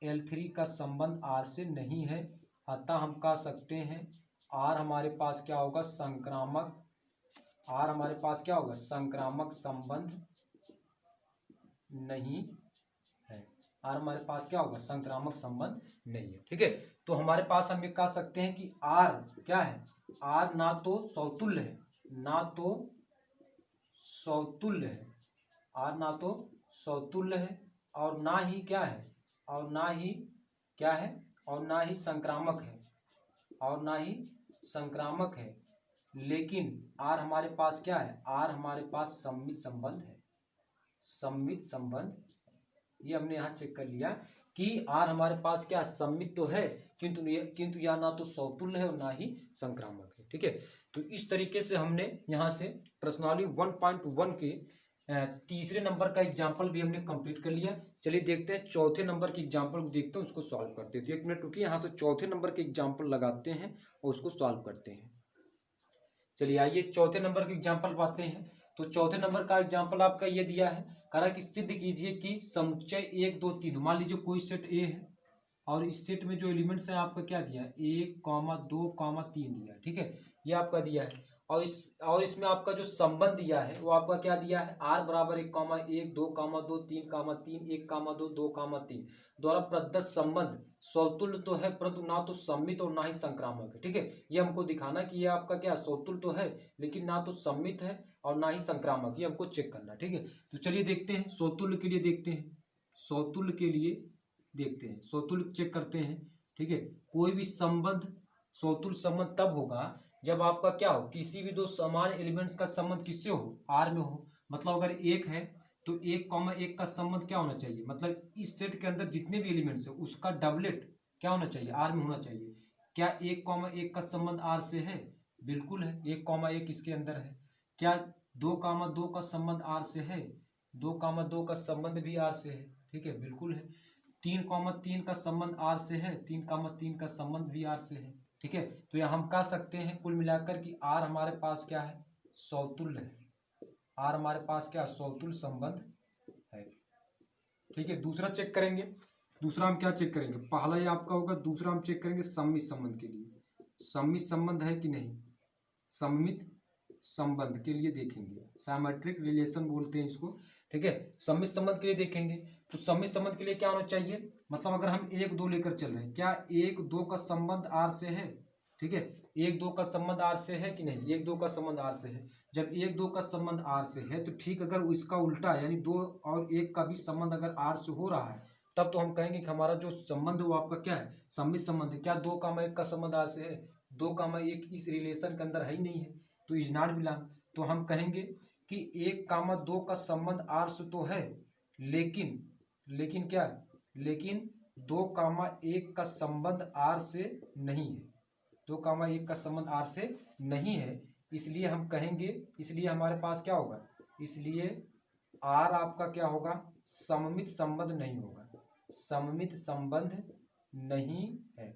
L3 का संबंध R से नहीं है। अतः हम कह सकते हैं R हमारे पास क्या होगा, संक्रामक, R हमारे पास क्या होगा, संक्रामक संबंध नहीं है। R हमारे पास क्या होगा, संक्रामक संबंध नहीं है। ठीक है, तो हमारे पास हम ये कह सकते हैं कि R क्या है, R ना तो समतुल्य है, ना तो समतुल्य है, R ना तो समतुल्य है, और ना ही क्या है, और ना ही क्या है, और ना ही संक्रामक है, और ना ही संक्रामक है। लेकिन R हमारे पास क्या है, R हमारे पास सममित संबंध है, सममित संबंध, ये हमने यहाँ चेक कर लिया कि R हमारे पास क्या सममित तो है, किंतु यह ना तो समतुल्य है और ना ही संक्रामक है। ठीक है, तो इस तरीके से हमने यहाँ से प्रश्नावली 1.1 के तीसरे नंबर का एग्जाम्पल भी हमने कंप्लीट कर लिया। चलिए देखते हैं चौथे नंबर के एग्जाम्पल को, देखते हैं उसको सॉल्व करते हैं। तो 1 मिनट रुकिए, यहाँ से चौथे नंबर के एग्जाम्पल लगाते हैं और उसको सॉल्व करते हैं। चलिए आइए चौथे नंबर के एग्जाम्पल पाते हैं। तो चौथे नंबर का एग्जाम्पल आपका ये दिया है, कह रहा है कि सिद्ध कीजिए कि समुच्चय 1 2 3, मान लीजिए कोई सेट ए है और इस सेट में जो एलिमेंट्स है आपका क्या दिया है, 1, 2, 3 दिया। ठीक है, ये आपका दिया है, और इसमें आपका जो संबंध दिया है वो आपका क्या दिया है, R बराबर 1, 1, 2, 2, 3, 3, 1, 2, 2, 3 द्वारा प्रदत्त संबंध समतुल्य तो है परंतु ना तो सममित और ना ही संक्रामक है। ठीक है, ये हमको दिखाना कि ये आपका क्या समतुल्य तो है लेकिन ना तो सममित है और ना ही संक्रामक, ये हमको चेक करना। ठीक है, तो चलिए देखते हैं समतुल्य के लिए, देखते हैं समतुल्य के लिए, देखते हैं समतुल्य चेक करते हैं। ठीक है, कोई भी संबंध समतुल्य संबंध तब होगा जब आपका क्या हो, किसी भी दो समान एलिमेंट्स का संबंध किससे हो, R में हो। मतलब अगर 1 है तो 1, 1 का संबंध क्या होना चाहिए, मतलब इस सेट के अंदर जितने भी एलिमेंट्स है उसका डबलेट क्या होना चाहिए, R में होना चाहिए। क्या 1, 1 का संबंध R से है, बिल्कुल है, 1, 1 इसके अंदर है। क्या 2, 2 का संबंध R से है, 2, 2 का संबंध भी R से है। ठीक है, बिल्कुल है। 3, 3 का संबंध R से है, 3, 3 का संबंध भी R से है। ठीक है, तो यह हम कह सकते हैं कुल मिलाकर कि R हमारे पास क्या है, समतुल्य है, R हमारे पास क्या समतुल्य संबंध है। ठीक है, दूसरा चेक करेंगे, दूसरा हम क्या चेक करेंगे, पहला ये आपका होगा, दूसरा हम चेक करेंगे सममित संबंध के लिए, सममित संबंध है कि नहीं, सममित संबंध के लिए देखेंगे, सिमेट्रिक रिलेशन बोलते हैं इसको। ठीक है, सममित संबंध के लिए देखेंगे, तो सममित संबंध के लिए क्या होना चाहिए, मतलब अगर हम 1 2 लेकर चल रहे हैं, क्या 1 2 का संबंध R से है। ठीक है, 1 2 का संबंध R से है कि नहीं, 1 2 का संबंध R से है। जब 1 2 का संबंध R से है तो ठीक, अगर इसका उल्टा यानी 2 और 1 का भी संबंध अगर R से हो रहा है तब तो हम कहेंगे कि हमारा जो संबंध है वो आपका क्या है, सममित संबंध है। क्या 2, 1 का संबंध R से है, 2, 1 इस रिलेशन के अंदर है ही नहीं है, तो इज नॉट बिलोंग। तो हम कहेंगे कि 1, 2 का संबंध R से तो है, लेकिन क्या है, लेकिन 2, 1 का संबंध R से नहीं है, 2, 1 का संबंध R से नहीं है। इसलिए हम कहेंगे, इसलिए हमारे पास क्या होगा, इसलिए R आपका क्या होगा, सममित संबंध नहीं होगा, सममित संबंध नहीं है।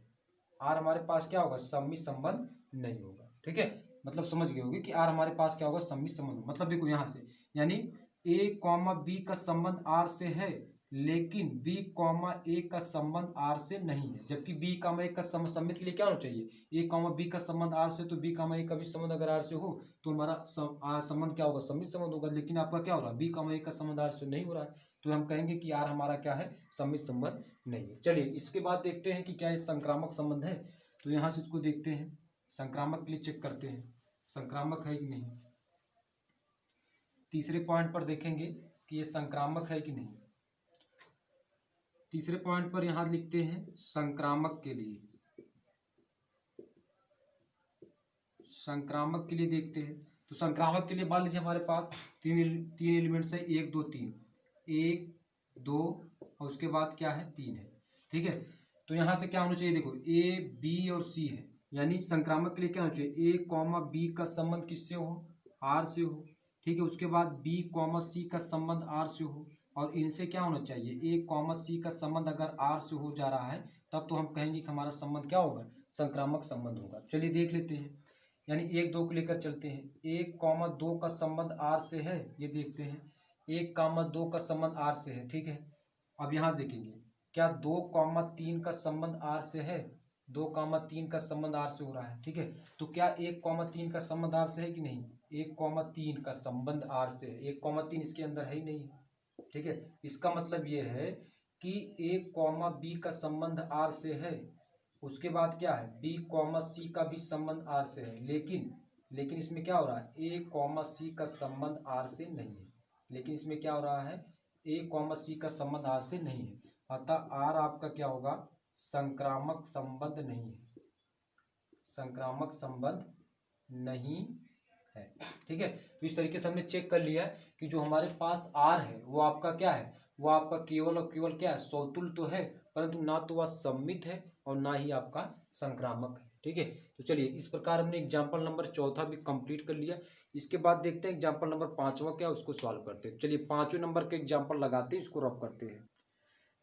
R हमारे पास क्या होगा, सममित संबंध नहीं होगा। ठीक है, मतलब समझ गए होंगे कि R हमारे पास क्या होगा, सममित संबंध। मतलब देखो यहाँ से, यानी A, B का संबंध R से है लेकिन B, A का संबंध R से नहीं है, जबकि B, A का सममित के लिए क्या होना चाहिए, A, B का संबंध R से, तो B, A का भी संबंध अगर R से हो तो हमारा संबंध क्या होगा, सममित संबंध होगा। लेकिन आपका क्या हो रहा है, B, A का संबंध R से नहीं हो रहा है, तो हम कहेंगे कि आर हमारा क्या है, सम्मित संबंध नहीं है। चलिए इसके बाद देखते हैं कि क्या ये संक्रामक संबंध है। तो यहाँ से इसको देखते हैं, संक्रामक के लिए चेक करते हैं संक्रामक है कि नहीं। तीसरे पॉइंट पर देखेंगे कि ये संक्रामक है कि नहीं। तीसरे पॉइंट पर यहाँ लिखते हैं संक्रामक के लिए, संक्रामक के लिए देखते हैं। तो संक्रामक के लिए मान लीजिए हमारे पास तीन एलिमेंट्स है, 1 2 3, 1 2 और उसके बाद क्या है 3 है, ठीक है। तो यहाँ से क्या होना चाहिए, देखो ए बी और सी है, यानी संक्रामक के लिए क्या होना चाहिए, ए कॉमा बी का संबंध किससे हो, आर से हो, ठीक है। उसके बाद बी कॉमा सी का संबंध आर से हो, और इनसे क्या होना चाहिए, ए कॉमा सी का संबंध अगर आर से हो जा रहा है तब तो हम कहेंगे कि हमारा संबंध क्या होगा, संक्रामक संबंध होगा। चलिए देख लेते हैं, यानी 1 2 को लेकर चलते हैं। 1 कॉमा 2 का संबंध आर से है, ये देखते हैं 1 कॉमा 2 का संबंध आर से है, ठीक है। अब यहाँ देखेंगे क्या 2 कॉमा 3 का संबंध आर से है, 2 कॉमा 3 का संबंध आर से हो रहा है, ठीक है। तो क्या 1 कॉमा 3 का संबंध आर से है कि नहीं, 1 कॉमा 3 का संबंध आर से है, 1 कॉमा 3 इसके अंदर है ही नहीं, ठीक है। इसका मतलब ये है कि 1 कॉमा बी का संबंध आर से है, उसके बाद क्या है बी कॉमा सी का भी संबंध आर से है, लेकिन इसमें क्या हो रहा है, ए कॉमा सी का संबंध आर से नहीं है, लेकिन इसमें क्या हो रहा है, ए कॉमा सी का संबंध आर से नहीं है, अतः आर आपका क्या होगा, संक्रामक संबंध नहीं है, संक्रामक संबंध नहीं है, ठीक है। तो इस तरीके से हमने चेक कर लिया है कि जो हमारे पास आर है वो आपका क्या है, वो आपका केवल और केवल क्या है, सौतुल्य तो है, परंतु ना तो वह सम्मित है और ना ही आपका संक्रामक है, ठीक है। तो चलिए इस प्रकार हमने एग्जाम्पल नंबर 4 भी कंप्लीट कर लिया। इसके बाद देखते हैं एग्जाम्पल नंबर 5वां क्या, उसको सॉल्व करते हैं। चलिए 5वें नंबर के एग्जाम्पल लगाते हैं, इसको रब करते हैं।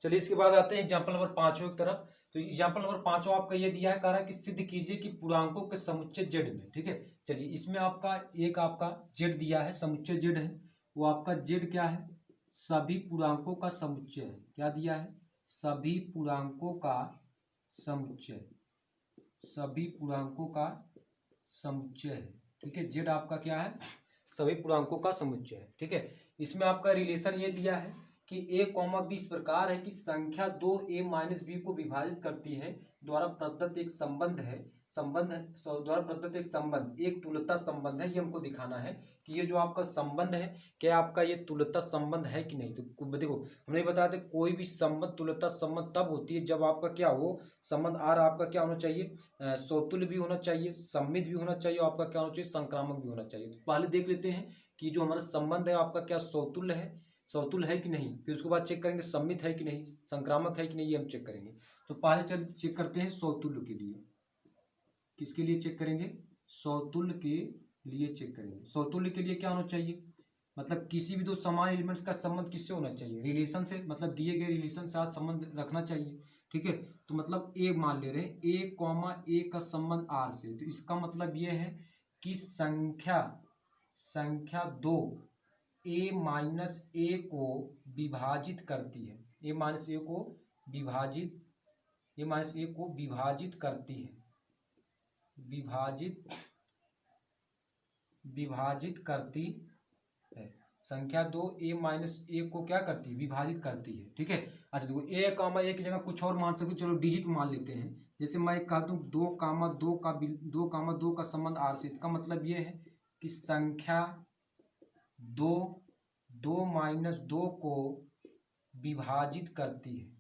चलिए इसके बाद आते हैं एग्जाम्पल नंबर 5वें की तरफ। तो एग्जाम्पल नंबर 5वां आपका ये दिया है, कह रहा है कि सिद्ध कीजिए कि पूर्णांकों के समुच्चय जेड में, ठीक है। चलिए इसमें आपका एक आपका जेड दिया है, समुच्चय जेड है, वो आपका जेड क्या है, सभी पूर्णांकों का समुच्चय है। क्या दिया है, सभी पूर्णांकों का समुच्चय, सभी पूर्णांकों का समुच्चय है, ठीक है। जेड आपका क्या है, सभी पूर्णांकों का समुच्चय है, ठीक है। इसमें आपका रिलेशन ये दिया है कि ए कॉमा बी इस प्रकार है कि संख्या 2 ए माइनस बी को विभाजित करती है द्वारा प्रदत्त एक संबंध है, द्वारा प्रदत्त एक संबंध एक तुल्यता संबंध है। ये हमको दिखाना है कि ये जो आपका संबंध है क्या आपका ये तुल्यता संबंध है कि नहीं। तो देखो हमने बताया था कोई भी संबंध तुल्यता संबंध तब होती है जब आपका क्या हो, संबंध आर आपका क्या होना चाहिए, सौतुल्य भी होना चाहिए, सम्मित भी होना चाहिए, आपका क्या होना चाहिए, संक्रामक भी होना चाहिए। तो पहले देख लेते हैं कि जो हमारा संबंध है आपका क्या सौतुल्य है, सौतुल्य है कि नहीं, फिर उसके बाद चेक करेंगे सम्मित है कि नहीं, संक्रामक है कि नहीं, ये हम चेक करेंगे। तो पहले चल चेक करते हैं सौतुल्य के लिए, किसके लिए चेक करेंगे, सौतुल्य के लिए चेक करेंगे। सौतुल्य के लिए क्या होना चाहिए, मतलब किसी भी दो समान एलिमेंट्स का संबंध किससे होना चाहिए, रिलेशन से, मतलब दिए गए रिलेशन से आज संबंध रखना चाहिए, ठीक है। तो मतलब ए मान ले रहे हैं, ए कॉमा ए का संबंध आर से, तो इसका मतलब ये है कि संख्या 2 ए माइनस ए को विभाजित करती है, ए माइनस ए को विभाजित, ए माइनस ए को विभाजित करती है, विभाजित करती है। संख्या 2 ए माइनस ए को क्या करती है, विभाजित करती है, ठीक है। अच्छा देखो ए कामा ए की जगह कुछ और मान सकते, चलो डिजिट मान लेते हैं। जैसे मैं कह दूं 2 का संबंध आर से, इसका मतलब ये है कि संख्या 2 माइनस 2 को विभाजित करती है,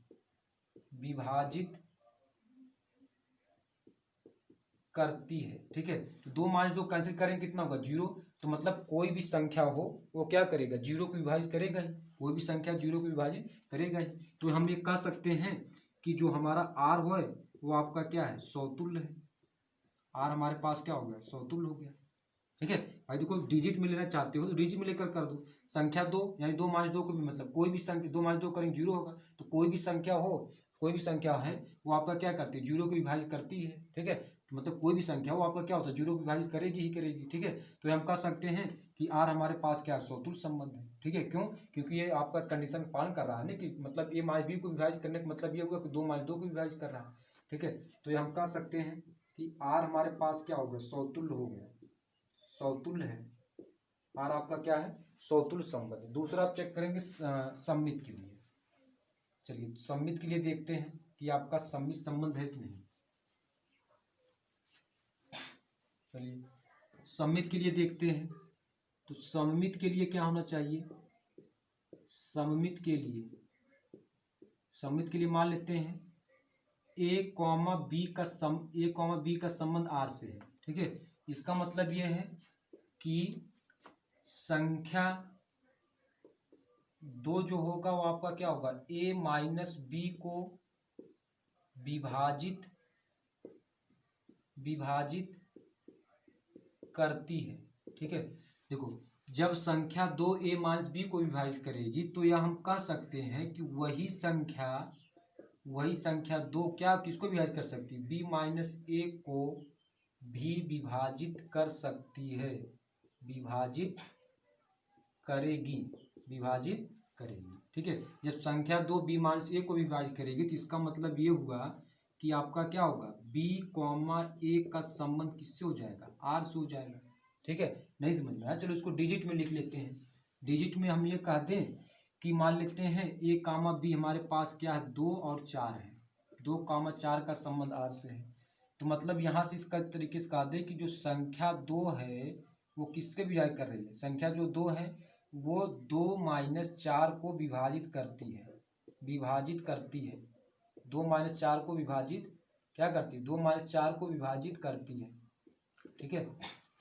विभाजित करती है, ठीक है। तो 2 माइनस 2 कैंसिल करेंगे कितना होगा, 0। तो मतलब कोई भी संख्या हो वो क्या करेगा, 0 को विभाजित करेगा ही, कोई भी संख्या 0 को विभाजित करेगा ही। तो हम ये कह सकते हैं कि जो हमारा आर हो वो आपका क्या है, सौतुल्य है। आर हमारे पास क्या हो गया, सौतुल्य हो गया, ठीक है। भाई देखो डिजिट में लेना चाहते हो तो डिजिट में लेकर कर दो। संख्या 2 यानी 2 माइनस 2 को भी, मतलब कोई भी संख्या 2 माइनस 2 करेंगे 0 होगा। तो कोई भी संख्या हो, कोई भी संख्या है वो आपका क्या करती है, 0 को विभाजित करती है, ठीक है। मतलब कोई भी संख्या वो आपका क्या होता है, 0 को विभाजित करेगी ही करेगी, ठीक है। तो हम कह सकते हैं कि आर हमारे पास क्या सौतुल्य संबंध है, ठीक है। क्यों, क्योंकि ये आपका कंडीशन पालन कर रहा है ना कि मतलब ए माइनस बी को विभाजित करने का मतलब ये हुआ कि 2 माइनस 2 को विभाजित कर रहा है, ठीक है। तो ये हम कह सकते हैं कि आर हमारे पास क्या हो गया, सौतुल्य हो गया, सौतुल्य है। आर आपका क्या है, सौतुल्य संबंध। दूसरा आप चेक करेंगे सममित के लिए। चलिए सममित के लिए देखते हैं कि आपका सममित संबंध है कि नहीं। चलिए सममित के लिए देखते हैं। तो सममित के लिए क्या होना चाहिए, सममित के लिए मान लेते हैं ए कॉमा बी का संबंध आर से है। ठीक है, इसका मतलब यह है कि संख्या 2 जो होगा वो आपका क्या होगा, ए माइनस बी को विभाजित करती है। ठीक है, देखो जब संख्या 2 ए माइनस बी को विभाजित करेगी तो यह हम कह सकते हैं कि वही संख्या 2 क्या किसको विभाजित कर सकती है, बी माइनस ए को भी विभाजित कर सकती है, विभाजित करेगी। ठीक है, जब संख्या 2 बी माइनस ए को विभाजित करेगी तो इसका मतलब ये हुआ कि आपका क्या होगा, बी कॉमा ए का संबंध किससे हो जाएगा, आर से हो जाएगा। ठीक है, नहीं समझ में आया, चलो इसको डिजिट में लिख लेते हैं। डिजिट में हम ये कहते हैं कि मान लेते हैं ए कामा बी हमारे पास क्या है, 2 और 4 है। 2 कामा 4 का संबंध आर से है। तो मतलब यहाँ से इसका तरीके से कह दे कि जो संख्या 2 है वो किसके विभाजित कर रही है, संख्या जो 2 है वो 2 माइनस 4 को विभाजित करती है। 2 माइनस 4 को विभाजित क्या करती है, 2 माइनस 4 को विभाजित करती है। ठीक है,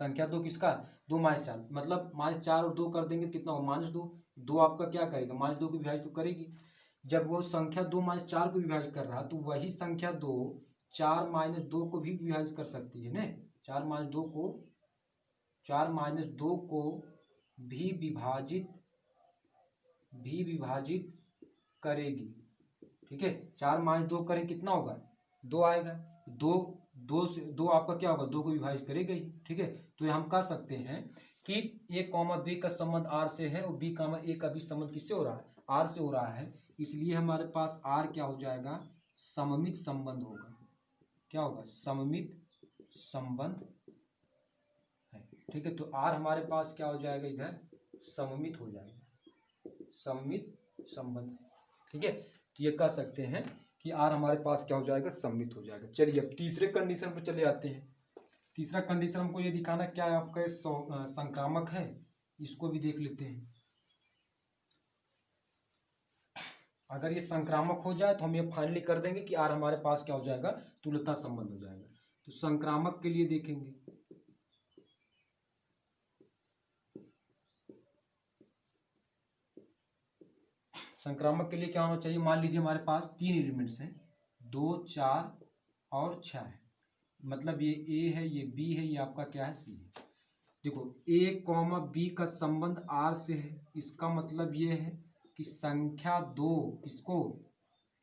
संख्या 2 किसका, 2 माइनस 4, मतलब माइनस 4 और 2 कर देंगे कितना होगा, -2। 2 आपका क्या करेगा, -2 को विभाजित तो करेगी। जब वो संख्या 2 माइनस 4 को विभाजित कर रहा है तो वही संख्या 2 4 माइनस 2 को भी विभाजित कर सकती है ना। 4 माइनस 2 को भी विभाजित करेगी। ठीक है, 4 माइनस 2 करें कितना होगा, 2 आएगा। 2 आपका क्या होगा, 2 को विभाजित करेगा ही। ठीक है, तो हम कह सकते हैं कि ए कॉमा बी का संबंध आर से है और बी कॉमा ए का भी संबंध किससे हो रहा है, आर से हो रहा है। इसलिए हमारे पास आर क्या हो जाएगा, सममित संबंध होगा। क्या होगा, सममित संबंध है। ठीक है, तो आर हमारे पास क्या हो जाएगा, इधर सममित हो जाएगा, सममित संबंध। ठीक है, तो ये कह सकते हैं कि आर हमारे पास क्या हो जाएगा, सममित हो जाएगा। चलिए अब तीसरे कंडीशन पर चले आते हैं। तीसरा कंडीशन हमको ये दिखाना क्या है, आपका संक्रामक है, इसको भी देख लेते हैं। अगर ये संक्रामक हो जाए तो हम ये फाइनली कर देंगे कि आर हमारे पास क्या हो जाएगा, तुल्यता संबंध हो जाएगा। तो संक्रामक के लिए देखेंगे, संक्रामक के लिए क्या होना चाहिए, मान लीजिए हमारे पास 3 एलिमेंट्स हैं, 2, 4 और 6 है। मतलब ये ए है, ये बी है, ये आपका क्या है, सी है। देखो ए कॉमा बी का संबंध आर से है, इसका मतलब ये है कि संख्या 2 इसको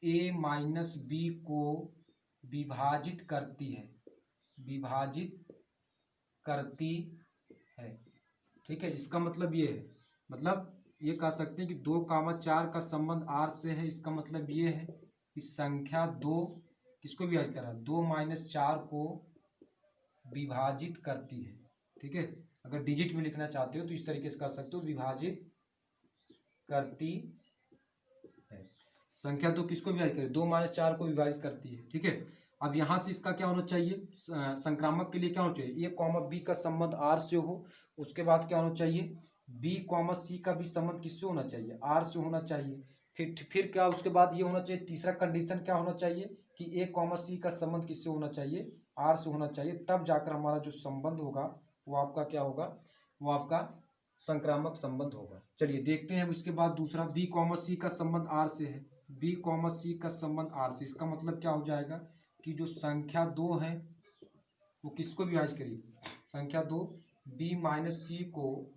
ए माइनस बी को विभाजित करती है, ठीक है, इसका मतलब ये है, मतलब ये कह सकते हैं कि 2 कामा 4 का संबंध आर से है। इसका मतलब ये है कि संख्या 2 किसको विभाजित कर रहा है, 2 माइनस 4 को विभाजित करती है। ठीक है, अगर डिजिट में लिखना चाहते हो तो इस तरीके से कर सकते हो, विभाजित करती है। संख्या 2 किसको विभाजित करे, 2 माइनस 4 को विभाजित करती है। ठीक है, अब यहाँ से इसका क्या होना चाहिए, संक्रामक के लिए क्या होना चाहिए, ए कॉमा बी का संबंध आर से हो। उसके बाद क्या होना चाहिए, बी कॉमा सी का भी संबंध किससे होना चाहिए, आर से होना चाहिए। फिर क्या उसके बाद ये होना चाहिए, तीसरा कंडीशन क्या होना चाहिए कि ए कॉमा सी का संबंध किससे होना चाहिए, आर से होना चाहिए। तब जाकर हमारा जो संबंध होगा वो आपका क्या होगा, वो आपका संक्रामक संबंध होगा। चलिए देखते हैं इसके बाद दूसरा, बी कॉमा सी का संबंध आर से है, बी कॉमा सी का संबंध आर से। इसका मतलब क्या हो जाएगा कि जो संख्या 2 है वो किसको विभाजित करेगी, संख्या 2 बी माइनस सी को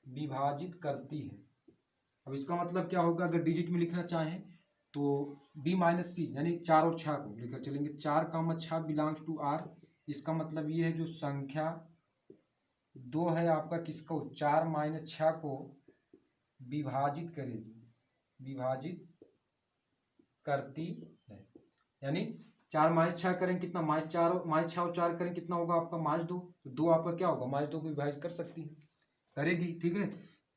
विभाजित करती है। अब इसका मतलब क्या होगा, अगर डिजिट में लिखना चाहें तो बी माइनस सी यानी 4 और 6 को लेकर चलेंगे, 4 कामा 6 बिलोंग्स टू आर। इसका मतलब ये है जो संख्या 2 है आपका किसको, 4 माइनस 6 को विभाजित करेगी, विभाजित करती है। यानी 4 माइनस 6 करें कितना, -6 और 4 करें कितना होगा आपका -2। तो 2 आपका क्या होगा, -2 को विभाजित कर सकती है, करेगी, ठीक है।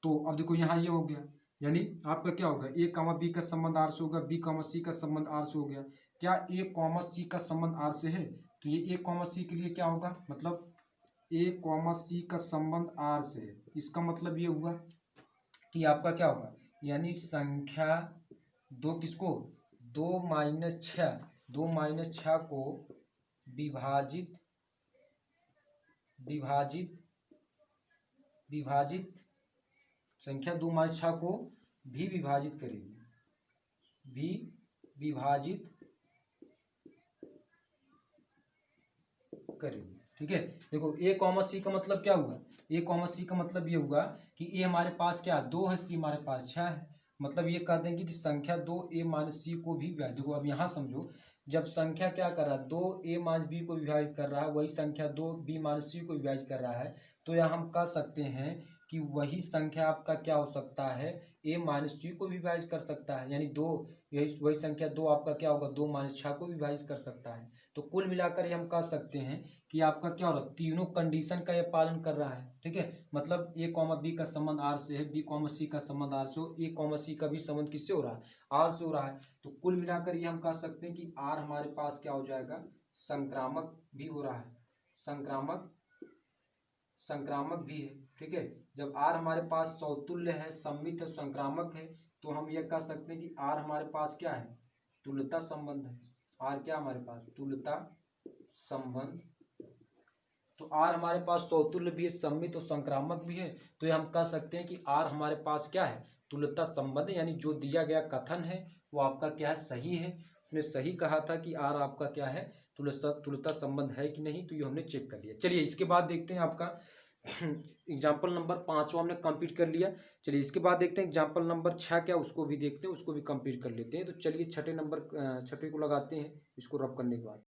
तो अब देखो यहाँ ये हो गया, यानी आपका क्या होगा, ए कॉमा बी का संबंध आर से होगा, बी कॉमा सी का संबंध आर से हो गया। क्या ए कॉमा सी का संबंध आर से है, तो ये ए कॉमा सी के लिए क्या होगा, मतलब ए कॉमा सी का संबंध आर से है। इसका मतलब ये हुआ कि आपका क्या होगा, यानी संख्या 2 किसको, 2 माइनस 6 को विभाजित संख्या 2 माइनस 6 को भी विभाजित करेगी, ठीक है। देखो ए कॉमा सी का मतलब क्या हुआ, ए कॉमा सी का मतलब ये हुआ कि ए हमारे पास क्या 2 है, सी हमारे पास 6 है। मतलब ये कह देंगे कि संख्या 2 ए माइनस सी को भी विभाजित। देखो अब यहाँ समझो, जब संख्या क्या कर रहा है, 2 ए माइनस बी को विभाजित कर रहा है, वही संख्या 2 बी माइनस सी को विभाजित कर रहा है, तो यह हम कह सकते हैं कि वही संख्या आपका क्या हो सकता है, ए माइनस सी को विभाजित कर सकता है। यानी 2 यही वही संख्या 2 आपका क्या होगा, 2 माइनस 6 को विभाजित कर सकता है। तो कुल मिलाकर ये हम कह सकते हैं कि आपका क्या हो रहा है, तीनों कंडीशन का ये पालन कर रहा है, ठीक है। मतलब ए कॉमा बी का संबंध आर से है, बी कॉमा सी का संबंध आर से हो, ए कॉमा सी का भी संबंध किससे हो रहा है, आर से हो रहा है। तो कुल मिलाकर ये हम कह सकते हैं कि आर हमारे पास क्या हो जाएगा, संक्रामक भी हो रहा है, संक्रामक भी है, ठीक है। जब आर हमारे पास समतुल्य है, सममित है, संक्रामक है, तो हम ये कह सकते हैं कि आर हमारे पास क्या है, तुल्यता संबंध है। आर क्या हमारे पास, तुल्यता संबंध। तो आर हमारे पास समतुल्य भी है, सममित और संक्रामक भी है, तो ये हम कह सकते हैं कि आर हमारे पास क्या है, तुल्यता संबंध। यानी जो दिया गया कथन है वो आपका क्या है, सही है। उसने सही कहा था कि आर आपका क्या है, तुल्यता संबंध है कि नहीं, तो ये हमने चेक कर लिया। चलिए इसके बाद देखते हैं आपका एग्जाम्पल नंबर 5 हमने कंप्लीट कर लिया। चलिए इसके बाद देखते हैं एग्जाम्पल नंबर 6 क्या, उसको भी देखते हैं, उसको भी कंप्लीट कर लेते हैं। तो चलिए छठे को लगाते हैं, इसको रब करने के बाद।